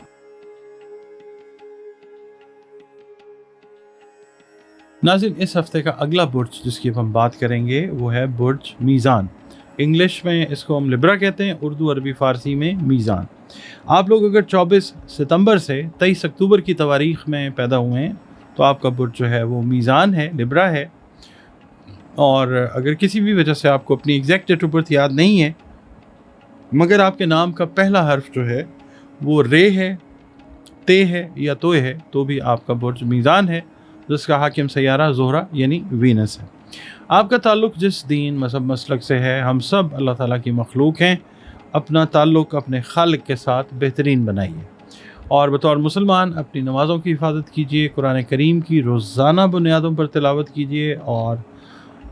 [SPEAKER 1] नाज़रीन, इस हफ़्ते का अगला बुर्ज जिसकी हम बात करेंगे वो है बुर्ज मीज़ान। इंग्लिश में इसको हम लिब्रा कहते हैं, उर्दू अरबी फ़ारसी में मीज़ान। आप लोग अगर 24 सितंबर से 23 अक्टूबर की तवारीख़ में पैदा हुए हैं तो आपका बुर्ज जो है वो मीज़ान है, लिब्रा है। और अगर किसी भी वजह से आपको अपनी एग्जैक्ट डेट ऑफ बर्थ याद नहीं है, मगर आपके नाम का पहला हर्फ जो है वो रे है, ते है या तोय है, तो भी आपका बुर्ज मीज़ान है, जिसका हाकिम सैयारा ज़ोहरा यानी वीनस है। आपका ताल्लुक़ जिस दीन मज़हब मसलक से है, हम सब अल्लाह ताला की मखलूक हैं। अपना ताल्लुक़ अपने खालिक के साथ बेहतरीन बनाइए, और बतौर मुसलमान अपनी नमाज़ों की हिफाजत कीजिए, कुरान करीम की रोज़ाना बुनियादों पर तिलावत कीजिए, और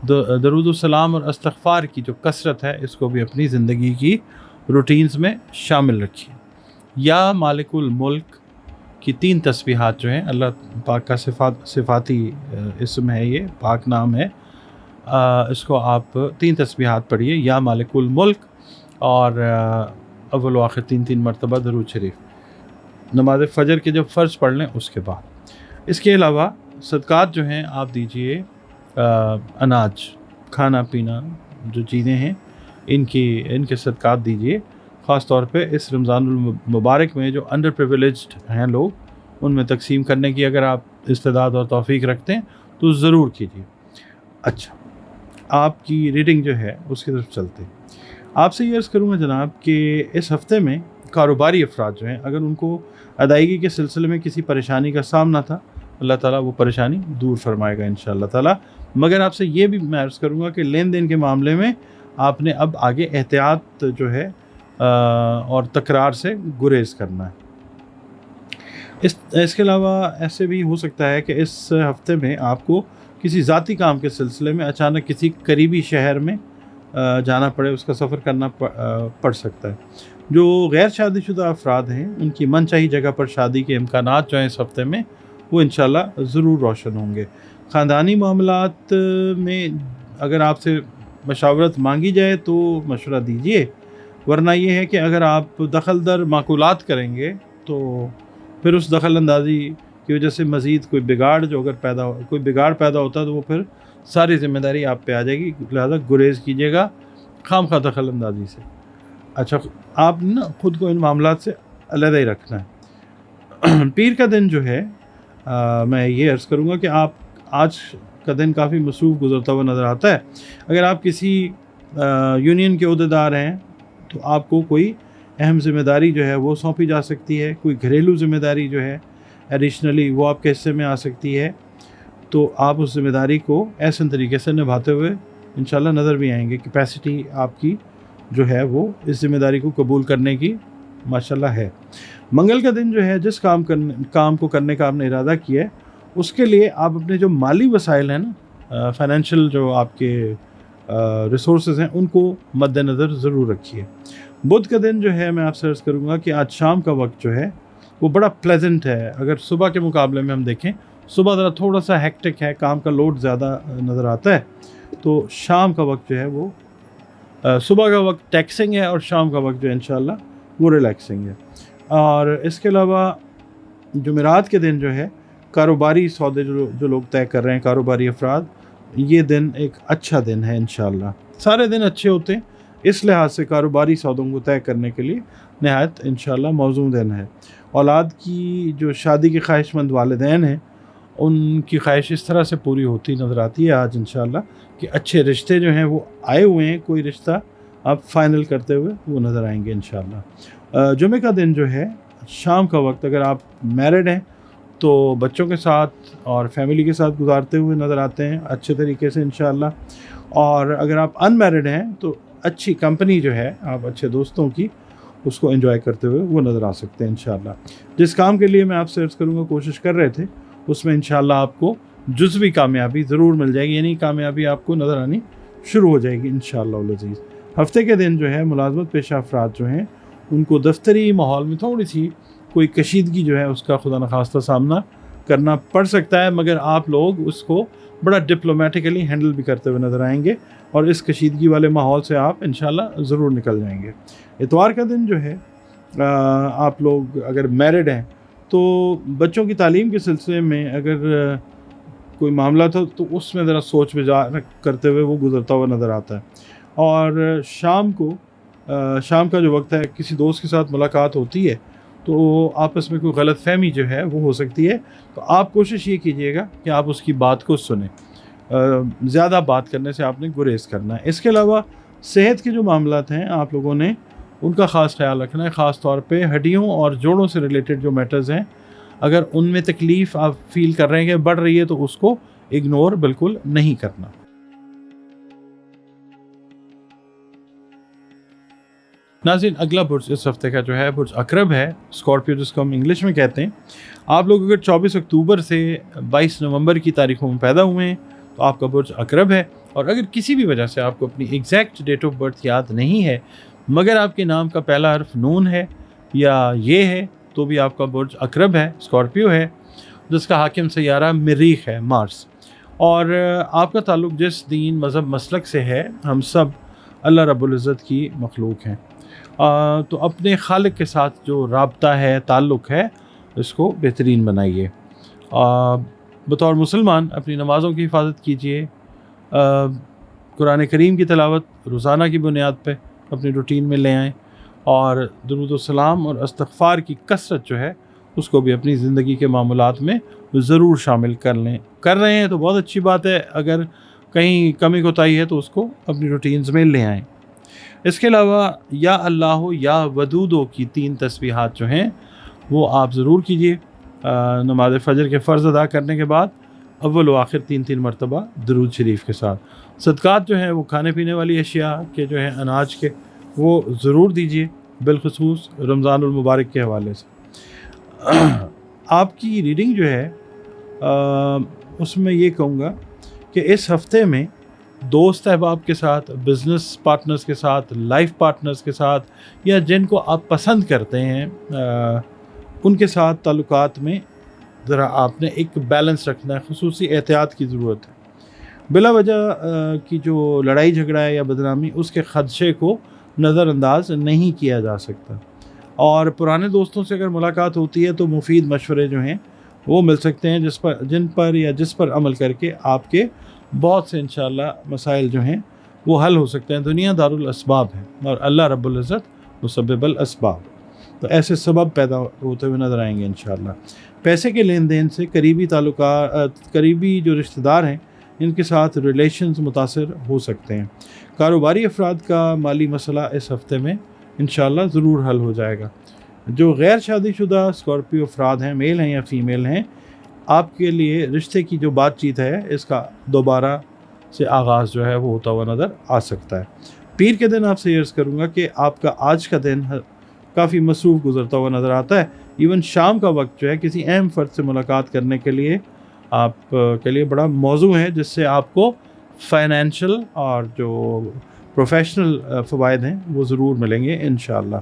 [SPEAKER 1] दरूद सलाम और इस्तग़फ़ार की जो कसरत है इसको भी अपनी ज़िंदगी की रूटीन्स में शामिल रखिए। या मालिकुल मुल्क की 3 तस्बीहात जो हैं, अल्लाह पाक का सिफाती इसम है, ये पाक नाम है, इसको आप 3 तस्बीहात पढ़िए, या मालिकुल मुल्क, और अव्वल व आखिर 3 मरतबा दरूद शरीफ नमाज फ़जर के जब फ़र्ज़ पढ़ लें उसके बाद। इसके अलावा सदक़ात जो हैं आप दीजिए, अनाज, खाना पीना जो चीज़ें हैं इनके सदक़ात दीजिए। ख़ास तौर पे इस रमज़ानुल मुबारक में जो अंडर प्रिविलेज्ड हैं लोग, उनमें तकसीम करने की अगर आप इस्तेदाद और तौफ़ीक रखते हैं तो ज़रूर कीजिए। अच्छा, आपकी रीडिंग जो है उसकी तरफ चलते हैं। आपसे ये अर्ज़ करूँगा जनाब कि इस हफ़्ते में कारोबारी अफराद जो हैं, अगर उनको अदायगी के सिलसिले में किसी परेशानी का सामना था, अल्लाह ताला वो परेशानी दूर फरमाएगा इंशाअल्लाह ताला। मगर आपसे ये भी मैं अर्ज़ करूँगा कि लेन देन के मामले में आपने अब आगे एहतियात जो है और तकरार से गुरेज़ करना है। इसके अलावा ऐसे भी हो सकता है कि इस हफ़्ते में आपको किसी ज़ाती काम के सिलसिले में अचानक किसी करीबी शहर में जाना पड़े, उसका सफ़र करना पड़ सकता है। जो गैर शादीशुदा अफराद हैं उनकी मनचाही जगह पर शादी के इम्कानात जो हैं इस हफ़्ते में वो इंशाल्लाह ज़रूर रोशन होंगे। ख़ानदानी मामलात में अगर आपसे मशावरत मांगी जाए तो मशवरा दीजिए, वरना ये है कि अगर आप दखल दर माकूलात करेंगे तो फिर उस दखल अंदाज़ी کی وجہ سے مزید کوئی بگاڑ جو اگر کوئی بگاڑ پیدا ہوتا ہے تو وہ پھر ساری ذمہ داری آپ پہ آ جائے گی، لہٰذا گریز کیجیے گا خام خواہ دخل اندازی سے۔ اچھا، آپ نا خود کو ان معاملات سے علیحدہ ہی رکھنا ہے۔ پیر کا دن جو ہے میں یہ عرض کروں گا کہ آپ آج کا دن کافی مصروف گزرتا ہوا نظر آتا ہے۔ اگر آپ کسی یونین کے عہدیدار ہیں تو آپ کو کوئی اہم ذمہ داری جو ہے وہ سونپی جا سکتی ہے، کوئی گھریلو ذمہ داری جو ہے ایڈیشنلی وہ آپ کے حصے میں آ سکتی ہے، تو آپ اس ذمہ داری کو احسن طریقے سے نبھاتے ہوئے انشاءاللہ نظر بھی آئیں گے۔ کیپیسٹی آپ کی جو ہے وہ اس ذمہ داری کو قبول کرنے کی ماشاءاللہ ہے۔ منگل کا دن جو ہے جس کام کو کرنے کا آپ نے ارادہ کیا ہے اس کے لیے آپ اپنے جو مالی وسائل ہیں نا، فائنینشیل جو آپ کے ریسورسز ہیں، ان کو مد نظر ضرور رکھیے۔ بدھ کا دن جو ہے میں آپ سے عرض کروں گا کہ آج شام کا وقت جو ہے وہ بڑا پلیزنٹ ہے۔ اگر صبح کے مقابلے میں ہم دیکھیں، صبح ذرا تھوڑا سا ہیکٹک ہے، کام کا لوڈ زیادہ نظر آتا ہے، تو شام کا وقت جو ہے وہ صبح کا وقت ٹیکسنگ ہے اور شام کا وقت جو ہے انشاءاللہ وہ ریلیکسنگ ہے۔ اور اس کے علاوہ جمعرات کے دن جو ہے کاروباری سودے جو لوگ طے کر رہے ہیں، کاروباری افراد، یہ دن ایک اچھا دن ہے انشاءاللہ۔ سارے دن اچھے ہوتے ہیں، اس لحاظ سے کاروباری سودوں کو طے کرنے کے لیے نہایت انشاءاللہ موزوں دن ہے۔ اولاد کی جو شادی کے خواہش مند والدین ہیں ان کی خواہش اس طرح سے پوری ہوتی نظر آتی ہے آج انشاءاللہ کہ اچھے رشتے جو ہیں وہ آئے ہوئے ہیں، کوئی رشتہ آپ فائنل کرتے ہوئے وہ نظر آئیں گے انشاءاللہ۔ جمعہ کا دن جو ہے شام کا وقت، اگر آپ میرڈ ہیں تو بچوں کے ساتھ اور فیملی کے ساتھ گزارتے ہوئے نظر آتے ہیں اچھے طریقے سے انشاءاللہ، اور اگر آپ ان میرڈ ہیں تو اچھی کمپنی جو ہے آپ اچھے دوستوں کی اس کو انجوائے کرتے ہوئے وہ نظر آ سکتے ہیں انشاءاللہ۔ جس کام کے لیے میں آپ سے عرض کروں گا کوشش کر رہے تھے اس میں انشاءاللہ آپ کو جزوی کامیابی ضرور مل جائے گی، یعنی کامیابی آپ کو نظر آنی شروع ہو جائے گی انشاءاللہ العزیز۔ ہفتے کے دن جو ہے ملازمت پیشہ افراد جو ہیں ان کو دفتری ماحول میں تھوڑی سی کوئی کشیدگی جو ہے اس کا خدا نخواستہ سامنا کرنا پڑ سکتا ہے، مگر آپ لوگ اس کو بڑا ڈپلومیٹکلی ہینڈل بھی کرتے ہوئے نظر آئیں گے اور اس کشیدگی والے ماحول سے آپ انشاءاللہ ضرور نکل جائیں گے۔ اتوار کا دن جو ہے آپ لوگ اگر میرڈ ہیں تو بچوں کی تعلیم کے سلسلے میں اگر کوئی معاملہ تھا تو اس میں ذرا سوچ بچار کرتے ہوئے وہ گزرتا ہوا نظر آتا ہے۔ اور شام کا جو وقت ہے کسی دوست کے ساتھ ملاقات ہوتی ہے تو آپس میں کوئی غلط فہمی جو ہے وہ ہو سکتی ہے، تو آپ کوشش یہ کیجئے گا کہ آپ اس کی بات کو سنیں، زیادہ بات کرنے سے آپ نے گریز کرنا ہے۔ اس کے علاوہ صحت کے جو معاملات ہیں آپ لوگوں نے ان کا خاص خیال رکھنا ہے، خاص طور پہ ہڈیوں اور جوڑوں سے ریلیٹڈ جو میٹرز ہیں اگر ان میں تکلیف آپ فیل کر رہے ہیں کہ بڑھ رہی ہے تو اس کو اگنور بالکل نہیں کرنا۔ ناظرین، اگلا برج اس ہفتے کا جو ہے برج عقرب ہے، اسکارپیو جس کو ہم انگلش میں کہتے ہیں۔ آپ لوگ اگر 24 اکتوبر سے 22 نومبر کی تاریخوں میں پیدا ہوئے ہیں تو آپ کا برج عقرب ہے، اور اگر کسی بھی وجہ سے آپ کو اپنی ایگزیکٹ ڈیٹ آف برتھ یاد نہیں ہے مگر آپ کے نام کا پہلا حرف نون ہے یا یہ ہے تو بھی آپ کا برج عقرب ہے، اسکارپیو ہے، جس کا حاکم سیارہ مریخ ہے، مارس۔ اور آپ کا تعلق جس دین مذہب مسلک سے ہے، ہم سب اللہ رب العزت کی مخلوق ہیں، تو اپنے خالق کے ساتھ جو رابطہ ہے، تعلق ہے، اس کو بہترین بنائیے۔ بطور مسلمان اپنی نمازوں کی حفاظت کیجیے، قرآن کریم کی تلاوت روزانہ کی بنیاد پہ اپنی روٹین میں لے آئیں، اور درود و سلام اور استغفار کی کثرت جو ہے اس کو بھی اپنی زندگی کے معمولات میں ضرور شامل کر رہے ہیں تو بہت اچھی بات ہے، اگر کہیں کمی کوتاہی ہے تو اس کو اپنی روٹینز میں لے آئیں۔ اس کے علاوہ یا اللہ یا ودودو کی 3 تسبیحات جو ہیں وہ آپ ضرور کیجیے نماز فجر کے فرض ادا کرنے کے بعد، اول و آخر 3 مرتبہ درود شریف کے ساتھ۔ صدقات جو ہیں وہ کھانے پینے والی اشیاء کے جو ہیں اناج کے وہ ضرور دیجیے، بالخصوص رمضان المبارک کے حوالے سے۔ آپ کی ریڈنگ جو ہے اس میں یہ کہوں گا کہ اس ہفتے میں دوست احباب کے ساتھ، بزنس پارٹنرز کے ساتھ، لائف پارٹنرز کے ساتھ، یا جن کو آپ پسند کرتے ہیں ان کے ساتھ تعلقات میں ذرا آپ نے ایک بیلنس رکھنا ہے، خصوصی احتیاط کی ضرورت ہے۔ بلا وجہ کی جو لڑائی جھگڑا ہے یا بدنامی، اس کے خدشے کو نظر انداز نہیں کیا جا سکتا، اور پرانے دوستوں سے اگر ملاقات ہوتی ہے تو مفید مشورے جو ہیں وہ مل سکتے ہیں جن پر یا جس پر عمل کر کے آپ کے بہت سے انشاءاللہ مسائل جو ہیں وہ حل ہو سکتے ہیں۔ دنیا دار الاسباب ہے اور اللہ رب العزت مسبب الاسباب، تو ایسے سبب پیدا ہوتے ہوئے نظر آئیں گے انشاءاللہ۔ پیسے کے لین دین سے قریبی تعلقات، قریبی جو رشتہ دار ہیں ان کے ساتھ ریلیشنز متاثر ہو سکتے ہیں۔ کاروباری افراد کا مالی مسئلہ اس ہفتے میں انشاءاللہ ضرور حل ہو جائے گا۔ جو غیر شادی شدہ اسکارپیو افراد ہیں، میل ہیں یا فیمیل ہیں، آپ کے لیے رشتے کی جو بات چیت ہے اس کا دوبارہ سے آغاز جو ہے وہ ہوتا ہوا نظر آ سکتا ہے۔ پیر کے دن آپ سے عرض کروں گا کہ آپ کا آج کا دن کافی مصروف گزرتا ہوا نظر آتا ہے۔ ایون شام کا وقت جو ہے کسی اہم فرد سے ملاقات کرنے کے لیے آپ کے لیے بڑا موضوع ہے، جس سے آپ کو فائنینشل اور جو پروفیشنل فوائد ہیں وہ ضرور ملیں گے انشاءاللہ۔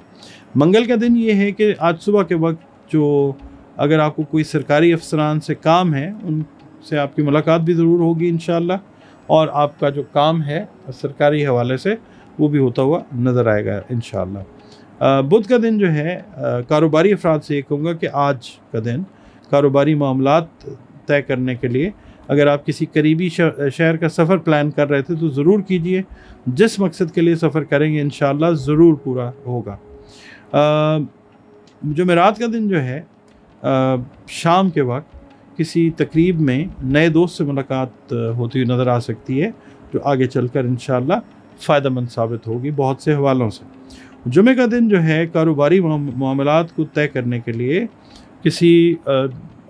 [SPEAKER 1] منگل کا دن یہ ہے کہ آج صبح کے وقت جو اگر آپ کو کوئی سرکاری افسران سے کام ہے ان سے آپ کی ملاقات بھی ضرور ہوگی انشاءاللہ، اور آپ کا جو کام ہے سرکاری حوالے سے وہ بھی ہوتا ہوا نظر آئے گا انشاءاللہ۔ بدھ کا دن جو ہے کاروباری افراد سے یہ کہوں گا کہ آج کا دن کاروباری معاملات طے کرنے کے لیے اگر آپ کسی قریبی شہر کا سفر پلان کر رہے تھے تو ضرور کیجئے، جس مقصد کے لیے سفر کریں گے انشاءاللہ ضرور پورا ہوگا۔ جمعرات کا دن جو ہے شام کے وقت کسی تقریب میں نئے دوست سے ملاقات ہوتی ہوئی نظر آ سکتی ہے، جو آگے چل کر انشاءاللہ فائدہ مند ثابت ہوگی بہت سے حوالوں سے۔ جمعہ کا دن جو ہے کاروباری معاملات کو طے کرنے کے لیے کسی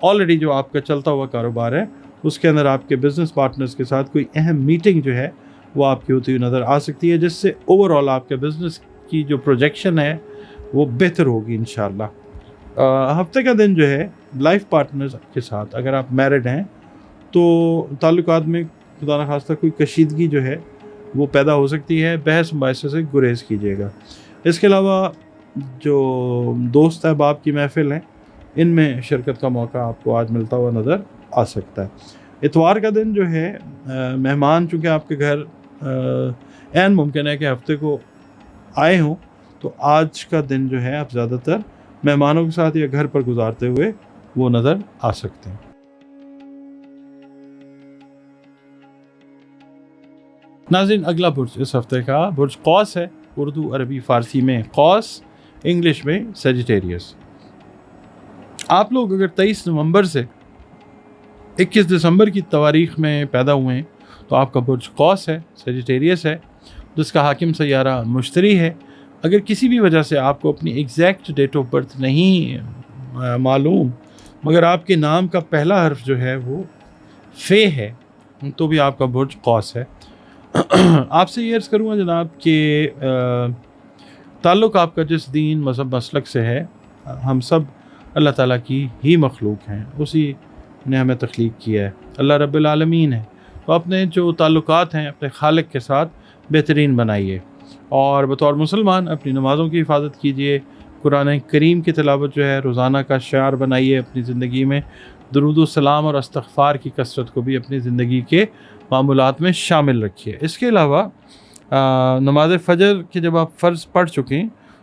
[SPEAKER 1] آلریڈی جو آپ کا چلتا ہوا کاروبار ہے اس کے اندر آپ کے بزنس پارٹنرز کے ساتھ کوئی اہم میٹنگ جو ہے وہ آپ کی ہوتی ہوئی نظر آ سکتی ہے، جس سے اوور آل آپ کے بزنس کی جو پروجیکشن ہے وہ بہتر ہوگی انشاءاللہ۔ ہفتے کا دن جو ہے لائف پارٹنرز کے ساتھ اگر آپ میرڈ ہیں تو تعلقات میں خدا نخواستہ کوئی کشیدگی جو ہے وہ پیدا ہو سکتی ہے، بحث مباحثے سے گریز کیجیے گا۔ اس کے علاوہ جو دوست احباب کی محفل ہیں ان میں شرکت کا موقع آپ کو آج ملتا ہوا نظر آ سکتا ہے۔ اتوار کا دن جو ہے مہمان چونکہ آپ کے گھر عین ممکن ہے کہ ہفتے کو آئے ہوں، تو آج کا دن جو ہے آپ زیادہ تر مہمانوں کے ساتھ یا گھر پر گزارتے ہوئے وہ نظر آ سکتے ہیں۔ ناظرین، اگلا برج اس ہفتے کا برج قوس ہے، اردو عربی فارسی میں قوس، انگلش میں سیجیٹیریس۔ آپ لوگ اگر 23 نومبر سے 21 دسمبر کی تواریخ میں پیدا ہوئے ہیں تو آپ کا برج قوس ہے، سیجیٹیریس ہے، جس کا حاکم سیارہ مشتری ہے۔ اگر کسی بھی وجہ سے آپ کو اپنی ایگزیکٹ ڈیٹ آف برتھ نہیں معلوم مگر آپ کے نام کا پہلا حرف جو ہے وہ فے ہے تو بھی آپ کا برج قوس ہے۔ آپ سے یہ عرض کروں گا جناب کہ تعلق آپ کا جس دین مذہب مسلک سے ہے، ہم سب اللہ تعالیٰ کی ہی مخلوق ہیں، اسی نے ہمیں تخلیق کیا ہے، اللہ رب العالمین ہے، تو اپنے جو تعلقات ہیں اپنے خالق کے ساتھ بہترین بنائیے، اور بطور مسلمان اپنی نمازوں کی حفاظت کیجیے، قرآن کریم کی تلاوت جو ہے روزانہ کا شعار بنائیے اپنی زندگی میں، درود و سلام اور استغفار کی کثرت کو بھی اپنی زندگی کے معمولات میں شامل رکھیے۔ اس کے علاوہ نماز فجر کے جب آپ فرض پڑھ چکیں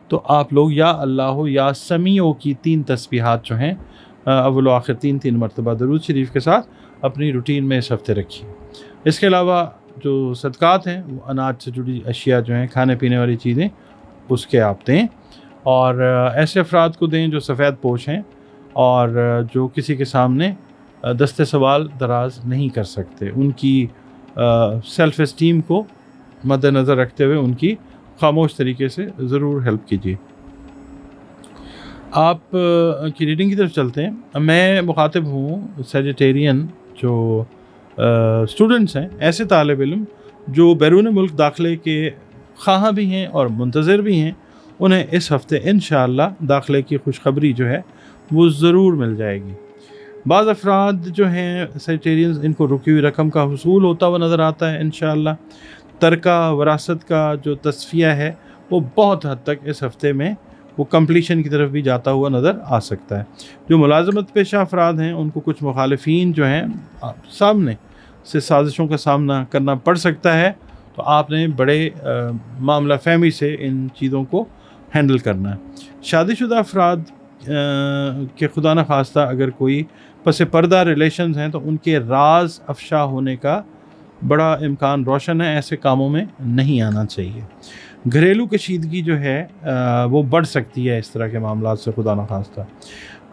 [SPEAKER 1] تو آپ لوگ یا اللہ یا سمیع کی 3 تسبیحات جو ہیں اول و آخر 3 مرتبہ درود شریف کے ساتھ اپنی روٹین میں اس ہفتے رکھیے۔ اس کے علاوہ جو صدقات ہیں وہ اناج سے جڑی اشیاء جو ہیں، کھانے پینے والی چیزیں، اس کے آپ دیں، اور ایسے افراد کو دیں جو سفید پوش ہیں اور جو کسی کے سامنے دست سوال دراز نہیں کر سکتے، ان کی سیلف اسٹیم کو مد نظر رکھتے ہوئے ان کی خاموش طریقے سے ضرور ہیلپ کیجیے۔ آپ کی ریڈنگ کی طرف چلتے ہیں۔ میں مخاطب ہوں سیجیٹیرین جو اسٹوڈنٹس ہیں، ایسے طالب علم جو بیرون ملک داخلے کے خواہاں بھی ہیں اور منتظر بھی ہیں، انہیں اس ہفتے انشاءاللہ داخلے کی خوشخبری جو ہے وہ ضرور مل جائے گی۔ بعض افراد جو ہیں سیجیٹیرینز، ان کو رکی ہوئی رقم کا حصول ہوتا ہوا نظر آتا ہے انشاءاللہ۔ ترکہ وراثت کا جو تصفیہ ہے وہ بہت حد تک اس ہفتے میں وہ کمپلیشن کی طرف بھی جاتا ہوا نظر آ سکتا ہے۔ جو ملازمت پیشہ افراد ہیں ان کو کچھ مخالفین جو ہیں سامنے سے سازشوں کا سامنا کرنا پڑ سکتا ہے، تو آپ نے بڑے معاملہ فہمی سے ان چیزوں کو ہینڈل کرنا ہے۔ شادی شدہ افراد کہ خدا نخواستہ اگر کوئی پس پردہ ریلیشنز ہیں تو ان کے راز افشا ہونے کا بڑا امکان روشن ہے، ایسے کاموں میں نہیں آنا چاہیے۔ گھریلو کشیدگی جو ہے وہ بڑھ سکتی ہے اس طرح کے معاملات سے، خدا نخواستہ۔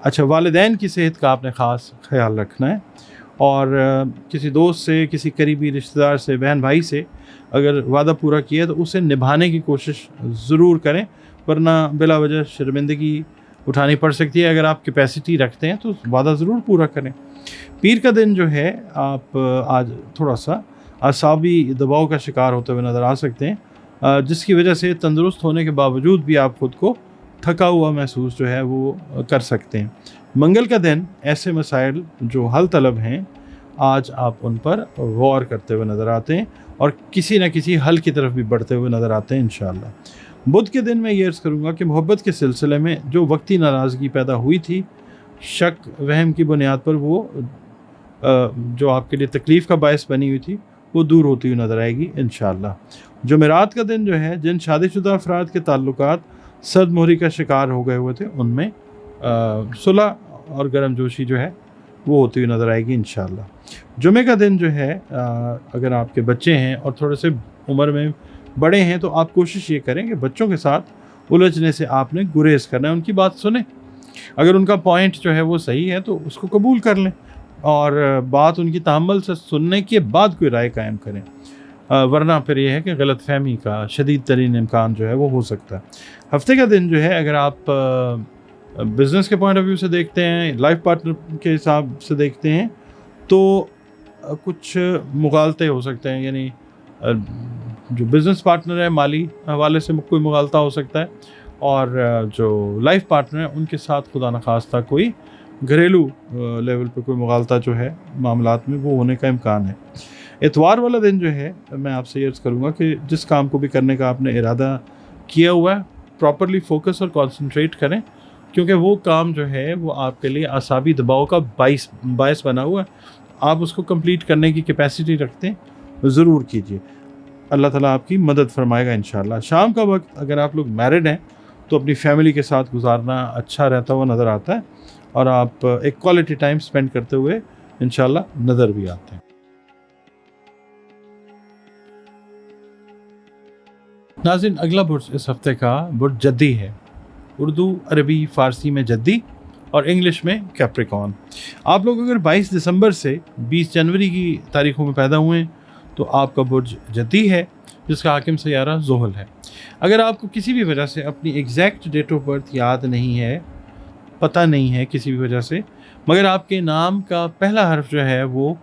[SPEAKER 1] اچھا، والدین کی صحت کا آپ نے خاص خیال رکھنا ہے، اور کسی دوست سے، کسی قریبی رشتہ دار سے، بہن بھائی سے اگر وعدہ پورا کیا تو اسے نبھانے کی کوشش ضرور کریں، ورنہ بلا وجہ شرمندگی اٹھانی پڑ سکتی ہے۔ اگر آپ کیپیسٹی رکھتے ہیں تو وعدہ ضرور پورا کریں۔ پیر کا دن جو ہے آپ آج تھوڑا سا اعصابی دباؤ کا شکار ہوتے ہوئے نظر آ سکتے ہیں، جس کی وجہ سے تندرست ہونے کے باوجود بھی آپ خود کو تھکا ہوا محسوس جو ہے وہ کر سکتے ہیں۔ منگل کا دن ایسے مسائل جو حل طلب ہیں، آج آپ ان پر غور کرتے ہوئے نظر آتے ہیں اور کسی نہ کسی حل کی طرف بھی بڑھتے ہوئے نظر آتے ہیں انشاءاللہ۔ بدھ کے دن میں یہ عرض کروں گا کہ محبت کے سلسلے میں جو وقتی ناراضگی پیدا ہوئی تھی، شک وہم کی بنیاد پر، وہ جو آپ کے لیے تکلیف کا باعث بنی ہوئی تھی، وہ دور ہوتی ہوئی نظر آئے گی انشاءاللہ۔ جمعرات کا دن جو ہے، جن شادی شدہ افراد کے تعلقات صد مہری کا شکار ہو گئے ہوئے تھے، ان میں صلح اور گرم جوشی جو ہے وہ ہوتی ہوئی نظر آئے گی انشاءاللہ۔ جمعہ کا دن جو ہے، اگر آپ کے بچے ہیں اور تھوڑے سے عمر میں بڑے ہیں تو آپ کوشش یہ کریں کہ بچوں کے ساتھ الجھنے سے آپ نے گریز کرنا ہے، ان کی بات سنیں۔ اگر ان کا پوائنٹ جو ہے وہ صحیح ہے تو اس کو قبول کر لیں، اور بات ان کی تحمل سے سننے کے بعد کوئی رائے قائم کریں، ورنہ پھر یہ ہے کہ غلط فہمی کا شدید ترین امکان جو ہے وہ ہو سکتا ہے۔ ہفتے کا دن جو ہے، اگر آپ بزنس کے پوائنٹ آف ویو سے دیکھتے ہیں، لائف پارٹنر کے حساب سے دیکھتے ہیں، تو کچھ مغالطے ہو سکتے ہیں، یعنی جو بزنس پارٹنر ہے مالی حوالے سے کوئی مغالطہ ہو سکتا ہے، اور جو لائف پارٹنر ہے ان کے ساتھ خدا نخواستہ کوئی گھریلو لیول پہ کوئی مغالطہ جو ہے معاملات میں وہ ہونے کا امکان ہے۔ اتوار والا دن جو ہے، میں آپ سے یہ عرض کروں گا کہ جس کام کو بھی کرنے کا آپ نے ارادہ کیا ہوا ہے، پراپرلی فوکس اور کانسنٹریٹ کریں، کیونکہ وہ کام جو ہے وہ آپ کے لیے اعصابی دباؤ کا باعث بنا ہوا ہے۔ آپ اس کو کمپلیٹ کرنے کی کیپیسٹی رکھتے ہیں، ضرور کیجیے، اللہ تعالیٰ آپ کی مدد فرمائے گا انشاءاللہ۔ شام کا وقت اگر آپ لوگ میرڈ ہیں تو اپنی فیملی کے ساتھ گزارنا اچھا رہتا ہوا نظر آتا ہے، اور آپ ایک کوالٹی ٹائم سپینڈ کرتے ہوئے انشاءاللہ نظر بھی آتے ہیں۔ ناظرین، اگلا برج اس ہفتے کا برج جدی ہے، اردو، عربی، فارسی میں جدی اور انگلش میں کیپریکون۔ آپ لوگ اگر 22 دسمبر سے 20 جنوری کی تاریخوں میں پیدا ہوئے ہیں تو آپ کا برج جدی ہے، جس کا حاکم سیارہ زحل ہے۔ اگر آپ کو کسی بھی وجہ سے اپنی ایگزیکٹ ڈیٹ آف برتھ یاد نہیں ہے، پتہ نہیں ہے کسی بھی وجہ سے، مگر آپ کے نام کا پہلا حرف جو ہے وہ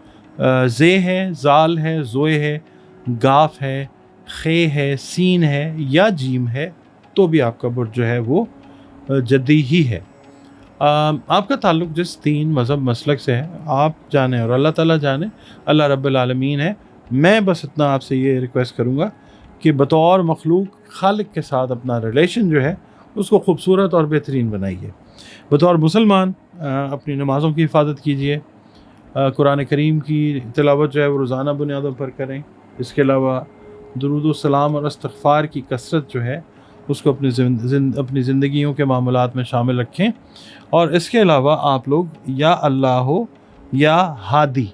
[SPEAKER 1] زے ہے، زال ہے، زوئے ہے، گاف ہے، خے ہے، سین ہے یا جیم ہے، تو بھی آپ کا برج جو ہے وہ جدی ہی ہے۔ آپ کا تعلق جس دین، مذہب، مسلک سے ہے، آپ جانیں اور اللہ تعالیٰ جانے، اللہ رب العالمین ہے۔ میں بس اتنا آپ سے یہ ریکویسٹ کروں گا کہ بطور مخلوق خالق کے ساتھ اپنا ریلیشن جو ہے اس کو خوبصورت اور بہترین بنائیے۔ بطور مسلمان اپنی نمازوں کی حفاظت کیجیے، قرآن کریم کی تلاوت جو ہے وہ روزانہ بنیادوں پر کریں۔ اس کے علاوہ درود و سلام اور استغفار کی کثرت جو ہے اس کو اپنی زندگیوں کے معاملات میں شامل رکھیں، اور اس کے علاوہ آپ لوگ یا اللہ ہو یا ہادی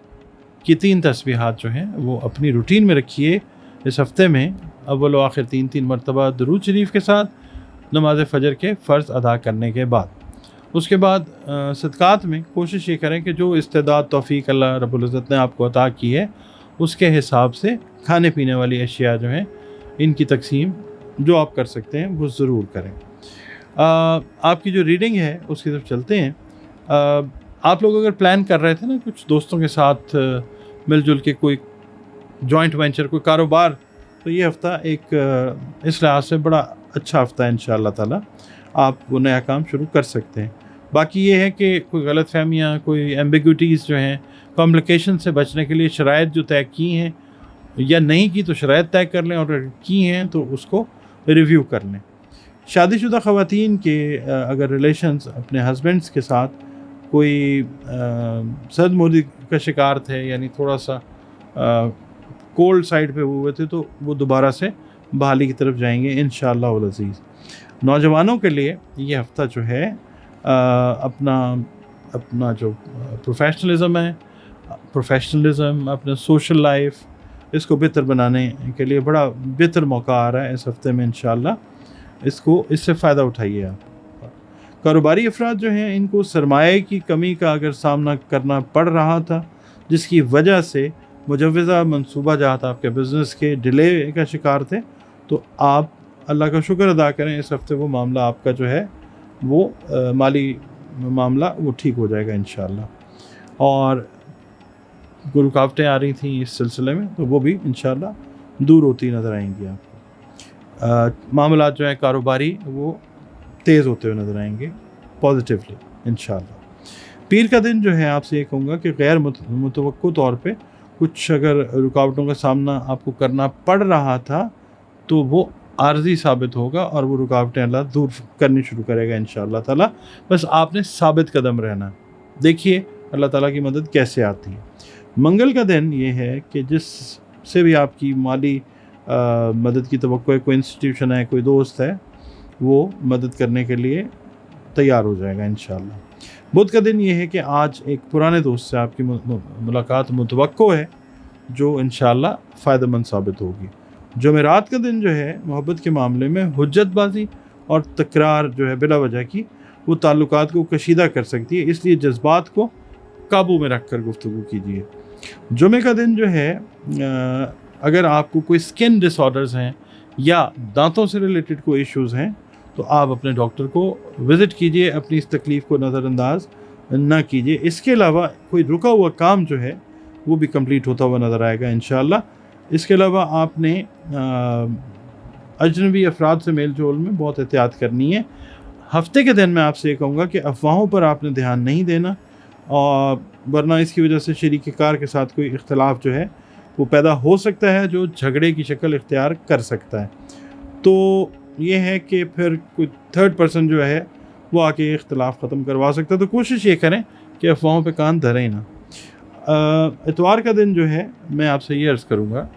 [SPEAKER 1] کی 3 تسبیحات جو ہیں وہ اپنی روٹین میں رکھیے اس ہفتے میں، اول و آخر 3 مرتبہ درود شریف کے ساتھ نماز فجر کے فرض ادا کرنے کے بعد۔ اس کے بعد صدقات میں کوشش یہ کریں کہ جو استعداد، توفیق اللہ رب العزت نے آپ کو عطا کی ہے، اس کے حساب سے کھانے پینے والی اشیاء جو ہیں ان کی تقسیم جو آپ کر سکتے ہیں وہ ضرور کریں۔ آپ کی جو ریڈنگ ہے اس کی طرف چلتے ہیں۔ آپ لوگ اگر پلان کر رہے تھے نا کچھ دوستوں کے ساتھ مل جل کے کوئی جوائنٹ وینچر، کوئی کاروبار، تو یہ ہفتہ ایک اس لحاظ سے بڑا اچھا ہفتہ ہے انشاءاللہ تعالیٰ، آپ وہ نیا کام شروع کر سکتے ہیں۔ باقی یہ ہے کہ کوئی غلط فہمیاں، کوئی ایمبیگوٹیز جو ہیں، کمپلیکیشن سے بچنے کے لیے شرائط جو طے کی ہیں یا نہیں کی تو شرائط طے کر لیں، اور اگر کی ہیں تو اس کو ریویو کر لیں۔ شادی شدہ خواتین کے اگر ریلیشنز اپنے ہسبینڈس کے ساتھ کوئی صد مہری کا شکار تھے، یعنی تھوڑا سا کولڈ سائڈ پہ ہوئے تھے، تو وہ دوبارہ سے بحالی کی طرف جائیں گے انشاءاللہ العزیز۔ نوجوانوں کے لیے یہ ہفتہ جو ہے اپنا अपना जो प्रोफेशनलिज्म, अपना सोशल लाइफ, इसको बेहतर बनाने के लिए बड़ा बेहतर मौका आ रहा है इस हफ्ते में इंशाल्लाह। इससे फ़ायदा उठाइए आप। कारोबारी अफराद जो हैं, इनको सरमाए की कमी का अगर सामना करना पड़ रहा था, जिसकी वजह से मुजव्वज़ा मंसूबा जात आपके बिज़नेस के डिले का शिकार थे, तो आप अल्लाह का शुक्र अदा करें, इस हफ्ते वो मामला आपका जो है वो माली मामला वो ठीक हो जाएगा इंशाल्लाह। और रुकावटें आ रही थी इस सिलसिले में, तो वो भी इंशाल्लाह दूर होती नज़र आएंगी आपको। मामला जो है कारोबारी वो तेज़ होते हुए नज़र आएंगे पॉजिटिवली इंशाल्लाह। पीर का दिन जो है, आपसे ये कहूँगा कि गैर मुतवक्को तौर पे कुछ अगर रुकावटों का सामना आपको करना पड़ रहा था, तो वो आर्जी साबित होगा और वो रुकावटें अल्लाह दूर करनी शुरू करेगा इंशाअल्लाह ताला। बस आपने साबित कदम रहना। देखिए अल्लाह ताला की मदद कैसे आती है। मंगल का दिन ये है कि जिससे भी आपकी माली मदद की तवक्को है, कोई इंस्टीट्यूशन है, कोई दोस्त है, वो मदद करने के लिए तैयार हो जाएगा इंशाअल्लाह। बुध का दिन ये है कि आज एक पुराने दोस्त से आपकी मुलाकात मुतवक्को है, जो इंशाअल्लाह फ़ायदेमंद साबित होगी। जुमेरात का दिन जो है, मोहब्बत के मामले में हुज्जतबाजी और तकरार जो है बिला वजह की, वो ताल्लुकात को कशीदा कर सकती है, इसलिए जज्बात को काबू में रख कर गुफ्तगू कीजिए। जुमे का दिन जो है, अगर आपको कोई स्किन डिसऑर्डर्स हैं या दांतों से रिलेटेड कोई इश्यूज़ हैं, तो आप अपने डॉक्टर को विज़िट कीजिए, अपनी इस तकलीफ़ को नज़रअंदाज ना कीजिए। इसके अलावा कोई रुका हुआ काम जो है वो भी कंप्लीट होता हुआ नज़र आएगा इंशाअल्लाह। इसके अलावा आपने अजनबी अफराद से मेल जोल में बहुत एहतियात करनी है। हफ्ते के दिन मैं आपसे ये कहूँगा कि अफवाहों पर आपने ध्यान नहीं देना, और वरना इसकी वजह से शरीक कार के साथ कोई इख्तलाफ जो है वो पैदा हो सकता है, जो झगड़े की शक्ल इख्तियार कर सकता है। तो ये है कि फिर कोई थर्ड पर्सन जो है वो आके इख्तलाफ ख़त्म करवा सकता है। तो कोशिश ये करें कि अफवाहों पे कान धरें ना। इतवार का दिन जो है, मैं आपसे ये अर्ज़ करूँगा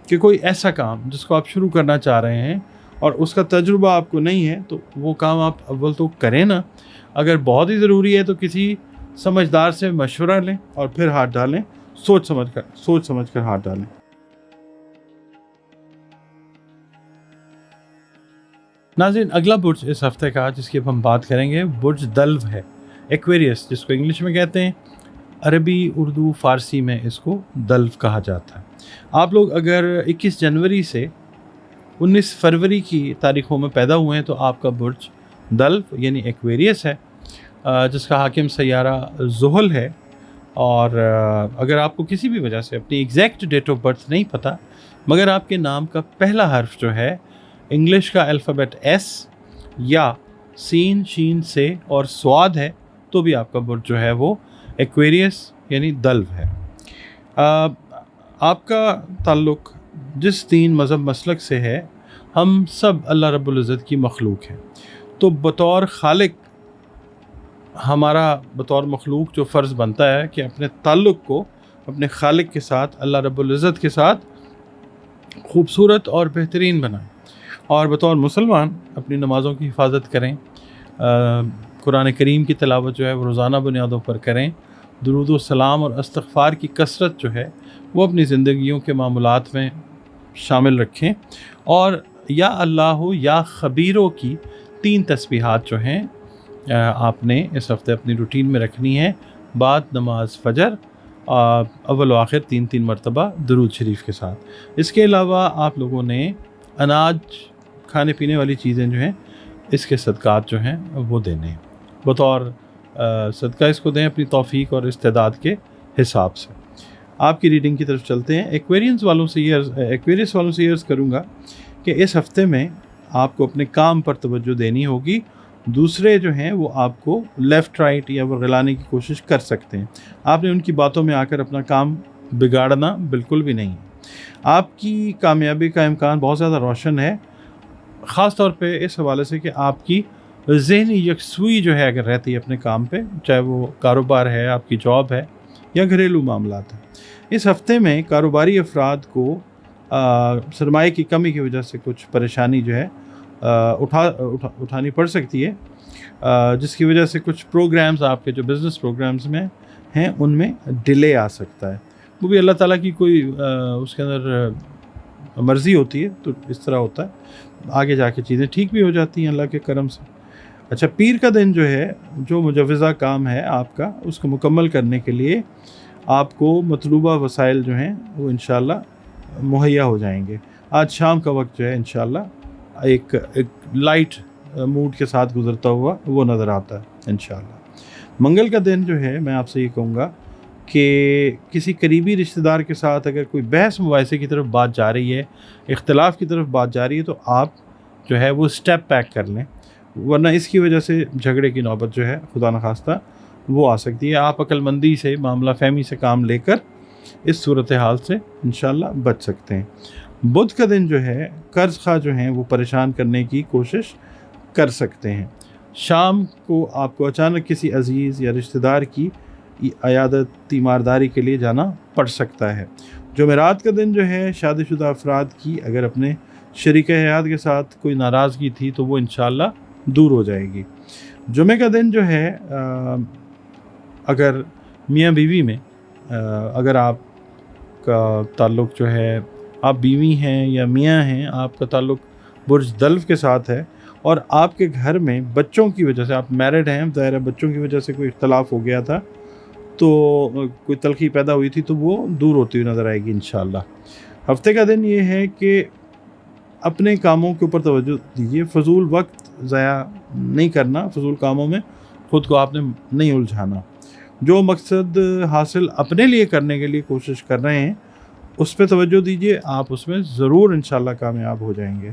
[SPEAKER 1] कि कोई ऐसा काम जिसको आप शुरू करना चाह रहे हैं और उसका तजुर्बा आपको नहीं है, तो वो काम आप अव्वल तो करें ना। अगर बहुत ही ज़रूरी है तो किसी समझदार से मशवरा लें और फिर हाथ डालें, सोच समझ कर हाथ डालें। नाज़रीन, अगला बुर्ज इस हफ्ते का जिसकी अब हम बात करेंगे, बुर्ज दल्व है, एक्वेरियस जिसको इंग्लिश में कहते हैं, अरबी, उर्दू, फ़ारसी में इसको दल्व कहा जाता है। आप लोग अगर 21 जनवरी से 19 फरवरी की तारीख़ों में पैदा हुए हैं, तो आपका बुर्ज दल्व यानी एक्वेरियस है, जिसका हाकिम सैयारा ज़ुहल है। और अगर आपको किसी भी वजह से अपनी एग्जैक्ट डेट ऑफ बर्थ नहीं पता, मगर आपके नाम का पहला हर्फ जो है इंग्लिश का अल्फ़ाबेट एस या सीन, शीन से और स्वाद है, तो भी आपका बुर्ज जो है वो एक्वेरियस यानी दल्व है। आपका ताल्लुक़ जिस दीन मज़हब मसलक से है, हम सब अल्लाह रब्बुल इज़्ज़त की मखलूक हैं। तो बतौर खालिक हमारा बतौर मखलूक जो फ़र्ज़ बनता है कि अपने ताल्लुक़ को अपने खालिक के साथ, अल्लाह रब्बुल इज़्ज़त के साथ खूबसूरत और बेहतरीन बनाएं। और बतौर मुसलमान अपनी नमाज़ों की हिफाजत करें, कुरान करीम की तिलावत जो है वो रोज़ाना बुनियादों पर करें, दुरूद व सलाम और इस्तिग़फ़ार की कसरत जो है वो अपनी ज़िंदगियों के मामूलात में शामिल रखें। और या अल्लाह या ख़बीरों की 3 तस्बीहात जो हैं आपने इस हफ़्ते अपनी रूटीन में रखनी है, बाद नमाज फ़जर, अव्वल व आखिर 3-3 मरतबा दुरूद शरीफ के साथ। इसके अलावा आप लोगों ने अनाज, खाने पीने वाली चीज़ें जो हैं, इसके सदक़ात जो हैं वो देने हैं, बतौर सदका इसको दें अपनी तौफ़ीक और इस्तेदाद के हिसाब से। आपकी रीडिंग की तरफ चलते हैं। एक्वेरियस वालों से ये अर्ज़ करूँगा कि इस हफ़्ते में आपको अपने काम पर तवज्जो देनी होगी। दूसरे जो हैं वो आपको लेफ़्ट राइट या वो गलाने की कोशिश कर सकते हैं। आपने उनकी बातों में आकर अपना काम बिगाड़ना बिल्कुल भी नहीं है। आपकी कामयाबी का इम्कान बहुत ज़्यादा रोशन है, ख़ास तौर पे इस हवाले से कि आपकी ज़हनी यकसुई जो है अगर रहती है अपने काम पे, चाहे वो कारोबार है, आपकी जॉब है या घरेलू मामलात है। इस हफ़्ते में कारोबारी अफराद को सरमाए की कमी की वजह से कुछ परेशानी जो है उठानी पड़ सकती है। जिसकी वजह से कुछ प्रोग्राम्स आपके जो बिज़नेस प्रोग्राम्स में हैं उनमें डिले आ सकता है। वो भी अल्लाह ताला की कोई उसके अंदर मर्ज़ी होती है, तो इस तरह होता है, आगे जाके चीज़ें ठीक भी हो जाती हैं अल्लाह के करम से। अच्छा, पीर का दिन जो है, जो मुजव्वज़ा काम है आपका, उसको मुकम्मल करने के लिए आपको मतलूबा वसाइल जो हैं वो इंशाअल्लाह मुहैया हो जाएंगे। आज शाम का वक्त जो है इंशाअल्लाह एक लाइट मूड के साथ गुज़रता हुआ वो नज़र आता है इंशाअल्लाह। मंगल का दिन जो है, मैं आपसे ये कहूँगा कि किसी करीबी रिश्तेदार के साथ अगर कोई बहस मुबाहिसे की तरफ बात जा रही है, इख्तिलाफ़ की तरफ बात जा रही है, तो आप जो है वो स्टेप बैक कर लें, वरना इसकी वजह से झगड़े की नौबत जो है खुदा न खास्ता वो आ सकती है। आप अक्लमंदी से, मामला फ़हमी से काम लेकर इस सूरत हाल से इंशाअल्लाह बच सकते हैं। बुध का दिन जो है, कर्ज़ खा जो हैं वो परेशान करने की कोशिश कर सकते हैं। शाम को आपको अचानक किसी अज़ीज़ या रिश्तेदार की अयादत तीमारदारी के लिए जाना पड़ सकता है। जुमेरात का दिन जो है, शादीशुदा अफराद की अगर अपने शरीक हयात के साथ कोई नाराज़गी थी तो वो इंशाअल्लाह दूर हो जाएगी। जुमे का दिन जो है, अगर मियाँ बीवी में अगर आपका ताल्लुक़ जो है, आप बीवी हैं या मियाँ हैं, आपका ताल्लुक़ बुर्ज दल्व के साथ है और आपके घर में बच्चों की वजह से, आप मैरिड हैं, ज़ाहिर है बच्चों की वजह से कोई इख्तलाफ हो गया था, तो कोई तलख़ी पैदा हुई थी, तो वो दूर होती हुई नज़र आएगी इंशाअल्लाह। हफ्ते का दिन ये है कि अपने कामों के ऊपर तवज्जो दीजिए, फ़जूल वक्त ज़ाया नहीं करना, फ़जूल कामों में ख़ुद को आपने नहीं उलझाना। जो मकसद हासिल अपने लिए करने के लिए कोशिश कर रहे हैं उस पर तवज्जो दीजिए, आप उसमें ज़रूर इंशाअल्लाह कामयाब हो जाएंगे।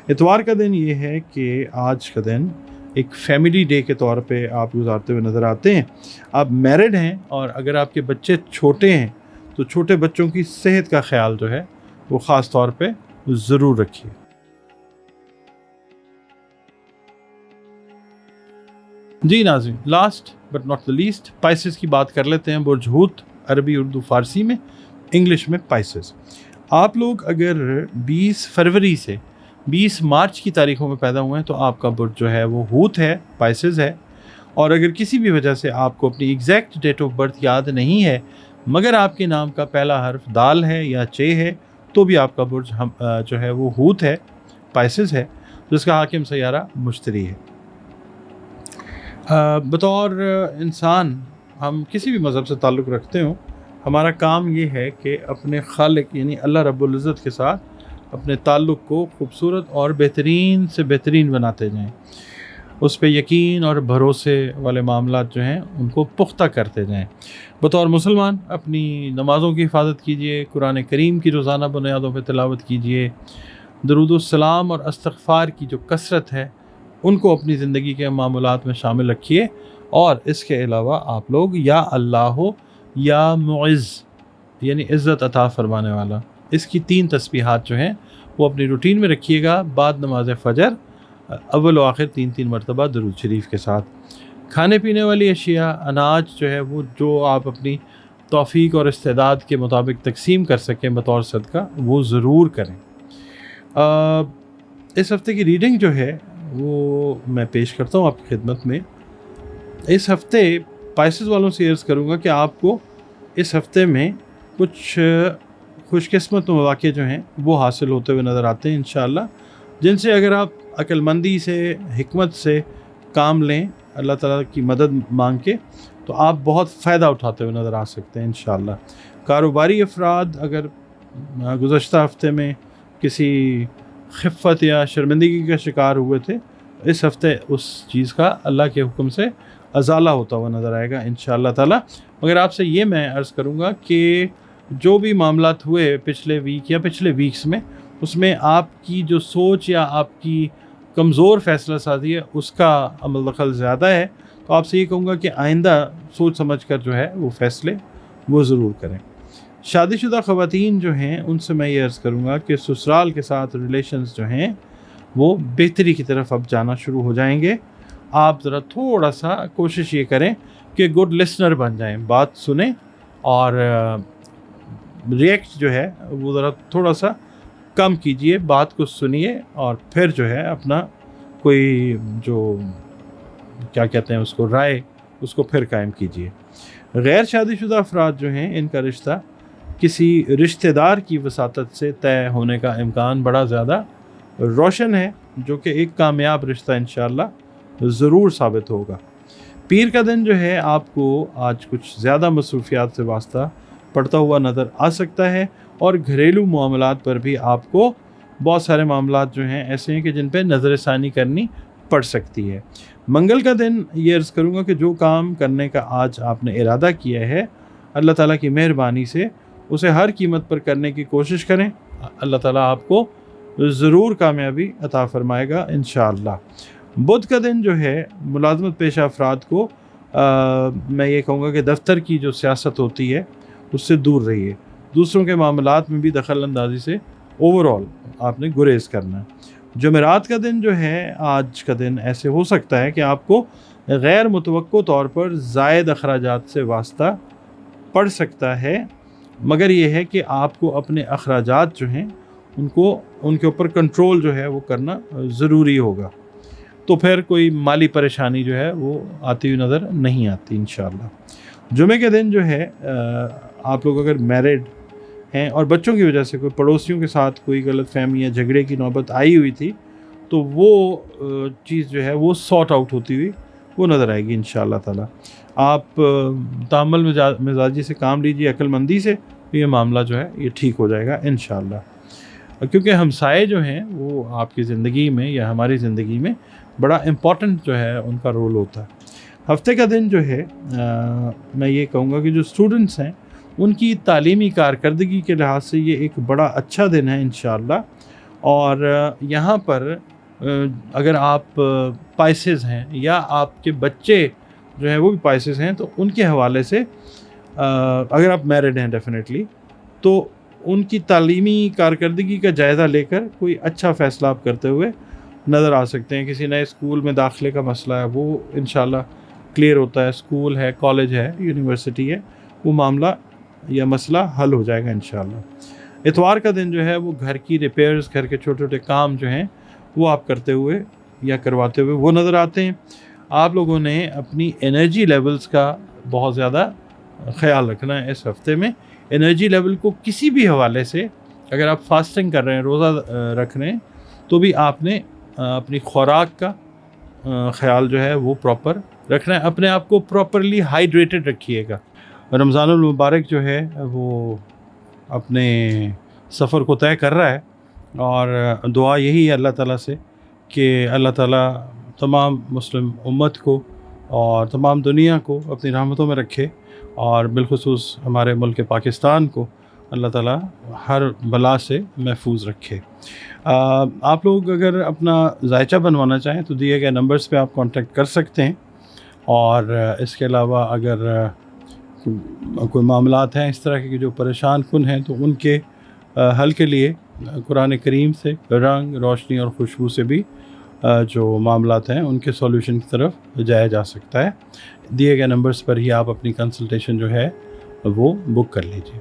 [SPEAKER 1] इतवार का दिन ये है कि आज का दिन एक फ़ैमिली डे के तौर पे आप गुजारते हुए नज़र आते हैं। आप मैरिड हैं और अगर आपके बच्चे छोटे हैं तो छोटे बच्चों की सेहत का ख्याल जो है वो ख़ास तौर पे ज़रूर रखिए। जी नाज़रीन, last but not the least, spices की बात कर लेते हैं। बुर्ज हूत, अरबी, उर्दू, फ़ारसी में, इंग्लिश में स्पाइसेस। आप लोग अगर 20 फरवरी से 20 मार्च की तारीख़ों में पैदा हुए हैं तो आपका बुर्ज जो है वो हूत है, स्पाइसेस है। और अगर किसी भी वजह से आपको अपनी एग्जैक्ट डेट ऑफ बर्थ याद नहीं है मगर आपके नाम का पहला हर्फ दाल है या चे है, तो भी आपका बुर्ज जो है वो हूत है, स्पाइसेस है, जिसका हाकिम सैयारा मुश्तरी है। बतौर इंसान हम किसी भी मज़हब से ताल्लुक़ रखते हो, हमारा काम ये है कि अपने खालिक यानी अल्लाह रब्बुल इज़्ज़त के साथ अपने ताल्लुक़ को खूबसूरत और बेहतरीन से बेहतरीन बनाते जाएं, उस पे यकीन और भरोसे वाले मामलात जो हैं उनको पुख्ता करते जाएं। बतौर मुसलमान अपनी नमाज़ों की हिफाजत कीजिए, कुरान करीम की रोज़ाना बुनियादों पर तिलावत कीजिए, दरूद सलाम और इस्तिग़फ़ार की जो कसरत है उनको अपनी ज़िंदगी के मामूलात में शामिल रखिए। और इसके अलावा आप लोग या अल्लाह या मुइज़ यानी इज़्ज़त अता फ़रमाने वाला, इसकी 3 तस्बीहात जो हैं वो अपनी रूटीन में रखिएगा। बाद नमाज फ़जर अव्वल व आखिर 3-3 मरतबा दरूद शरीफ के साथ। खाने पीने वाली अशिया, अनाज जो है वो जो आप अपनी तौफ़ीक और इस्तेदाद के मुताबिक तकसीम कर सकें बतौर सदका, वो ज़रूर करें। इस हफ़्ते की रीडिंग जो है वो मैं पेश करता हूँ आपकी खिदमत में। इस हफ़्ते स्पाइसेस वालों से अर्ज़ करूँगा कि आपको इस हफ़्ते में कुछ खुशकिस्मत मौक़े जो हैं वो हासिल होते हुए नज़र आते हैं इंशाअल्लाह, जिनसे अगर आप अक्लमंदी से, हिकमत से काम लें, अल्लाह ताला की मदद मांग के, तो आप बहुत फ़ायदा उठाते हुए नज़र आ सकते हैं इंशाअल्लाह। कारोबारी अफराद अगर गुज़श्ता हफ़्ते में किसी खिफ़्फ़त या शर्मिंदगी का शिकार हुए थे, इस हफ़्ते उस चीज़ का अल्लाह के हुक्म से अज़ाला होता हुआ नज़र आएगा इंशाअल्लाह ताला। मगर आपसे ये मैं अर्ज़ करूँगा कि जो भी मामलात हुए पिछले वीक या पिछले वीक्स में, उसमें आपकी जो सोच या आपकी कमज़ोर फ़ैसला साज़ी है उसका अमल दखल ज़्यादा है, तो आपसे ये कहूँगा कि आइंदा सोच समझ कर जो है वो फ़ैसले वो ज़रूर करें। शादीशुदा ख़वातीन जो हैं उनसे मैं ये अर्ज़ करूँगा कि ससुराल के साथ रिलेशंस जो हैं वो बेहतरी की तरफ अब जाना शुरू हो जाएंगे। आप ज़रा थोड़ा सा कोशिश ये करें कि गुड लिसनर बन जाएं, बात सुने और रिएक्ट जो है वो ज़रा थोड़ा सा कम कीजिए, बात को सुनिए और फिर जो है अपना कोई जो क्या कहते हैं उसको, राय, उसको फिर कायम कीजिए। गैर शादीशुदा अफराद जो हैं, इनका रिश्ता किसी रिश्तेदार की वसातत से तय होने का इम्कान बड़ा ज़्यादा रोशन है, जो कि एक कामयाब रिश्ता इंशाअल्लाह ज़रूर साबित होगा। पीर का दिन जो है आपको आज कुछ ज़्यादा मसरूफियात से वास्ता पड़ता हुआ नज़र आ सकता है, और घरेलू मामलात पर भी आपको बहुत सारे मामलात जो हैं ऐसे हैं कि जिन पर नज़र षानी करनी पड़ सकती है। मंगल का दिन ये अर्ज़ करूँगा कि जो काम करने का आज आपने इरादा किया है, अल्लाह ताला की मेहरबानी से उसे हर कीमत पर करने की कोशिश करें। अल्लाह ताला आपको ज़रूर कामयाबी अता फ़रमाएगा इंशाअल्लाह। बुध का दिन जो है मुलाजमत पेशा अफराद को मैं ये कहूँगा कि दफ्तर की जो सियासत होती है उससे दूर रहिए। दूसरों के मामलात में भी दखल अंदाज़ी से ओवरऑल आपने गुरेज करना है। जुमेरात का दिन जो है, आज का दिन ऐसे हो सकता है कि आपको गैर मुतवक्को तौर पर ज़ायद अखराजात से वास्ता पड़ सकता है, मगर ये है कि आपको अपने अखराजात जो हैं उनके ऊपर कंट्रोल जो है वो करना ज़रूरी होगा। तो फिर कोई माली परेशानी जो है वो आती हुई नज़र नहीं आती इंशाअल्लाह। जुमे के दिन जो है आप लोग अगर मैरिड हैं और बच्चों की वजह से कोई पड़ोसियों के साथ कोई गलतफहमी या झगड़े की नौबत आई हुई थी, तो वो चीज़ जो है वो सॉर्ट आउट होती हुई वो नज़र आएगी इंशाअल्लाह ताला। आप तामुल मिजाजी से काम लीजिए, अक्लमंदी से, तो ये मामला जो है ये ठीक हो जाएगा इंशाअल्लाह। क्योंकि हमसाए जो हैं वो आपकी ज़िंदगी में या हमारी ज़िंदगी में बड़ा इम्पॉर्टेंट जो है उनका रोल होता है। हफ्ते का दिन जो है मैं ये कहूँगा कि जो स्टूडेंट्स हैं उनकी तालीमी कारकर्दगी के लिहाज से ये एक बड़ा अच्छा दिन है इंशाअल्लाह। और यहाँ पर अगर आप पाइसेस हैं या आपके बच्चे जो हैं वो भी पाइसेस हैं, तो उनके हवाले से अगर आप मैरिड हैं डेफिनेटली, तो उनकी तालीमी कारकर्दगी का जायज़ा लेकर कोई अच्छा फ़ैसला आप करते हुए नज़र आ सकते हैं। किसी नए स्कूल में दाखिले का मसला है वो इंशाअल्लाह क्लियर होता है, स्कूल है, कॉलेज है, यूनिवर्सिटी है, वो मामला या मसला हल हो जाएगा इंशाअल्लाह। इतवार का दिन जो है वो घर की रिपेयर्स, घर के छोटे छोटे काम जो हैं वो आप करते हुए या करवाते हुए वो नज़र आते हैं। आप लोगों ने अपनी एनर्जी लेवल्स का बहुत ज़्यादा ख्याल रखना है इस हफ्ते में। एनर्जी लेवल को किसी भी हवाले से, अगर आप फास्टिंग कर रहे हैं, रोज़ा रख रहे हैं, तो भी आपने अपनी खुराक का ख्याल जो है वो प्रॉपर रखना है। अपने आप को प्रॉपरली हाइड्रेटेड रखिएगा। रमज़ानुल मुबारक जो है वो अपने सफ़र को तय कर रहा है, और दुआ यही है अल्लाह ताला से कि अल्लाह ताला तमाम मुस्लिम उम्मत को और तमाम दुनिया को अपनी रहमतों में रखे, और बिलखुसूस हमारे मुल्क पाकिस्तान को अल्लाह ताला हर बला से महफूज रखे। आप लोग अगर अपना जायचा बनवाना चाहें तो दिए गए नंबर्स पे आप कांटेक्ट कर सकते हैं। और इसके अलावा अगर कोई मामलात हैं इस तरह के जो परेशान कुन हैं, तो उनके हल के लिए कुरान करीम से रंग, रोशनी और खुशबू से भी जो मामलात हैं उनके सॉल्यूशन की तरफ जाया जा सकता है। दिए गए नंबर्स पर ही आप अपनी कंसल्टेशन जो है वो बुक कर लीजिए।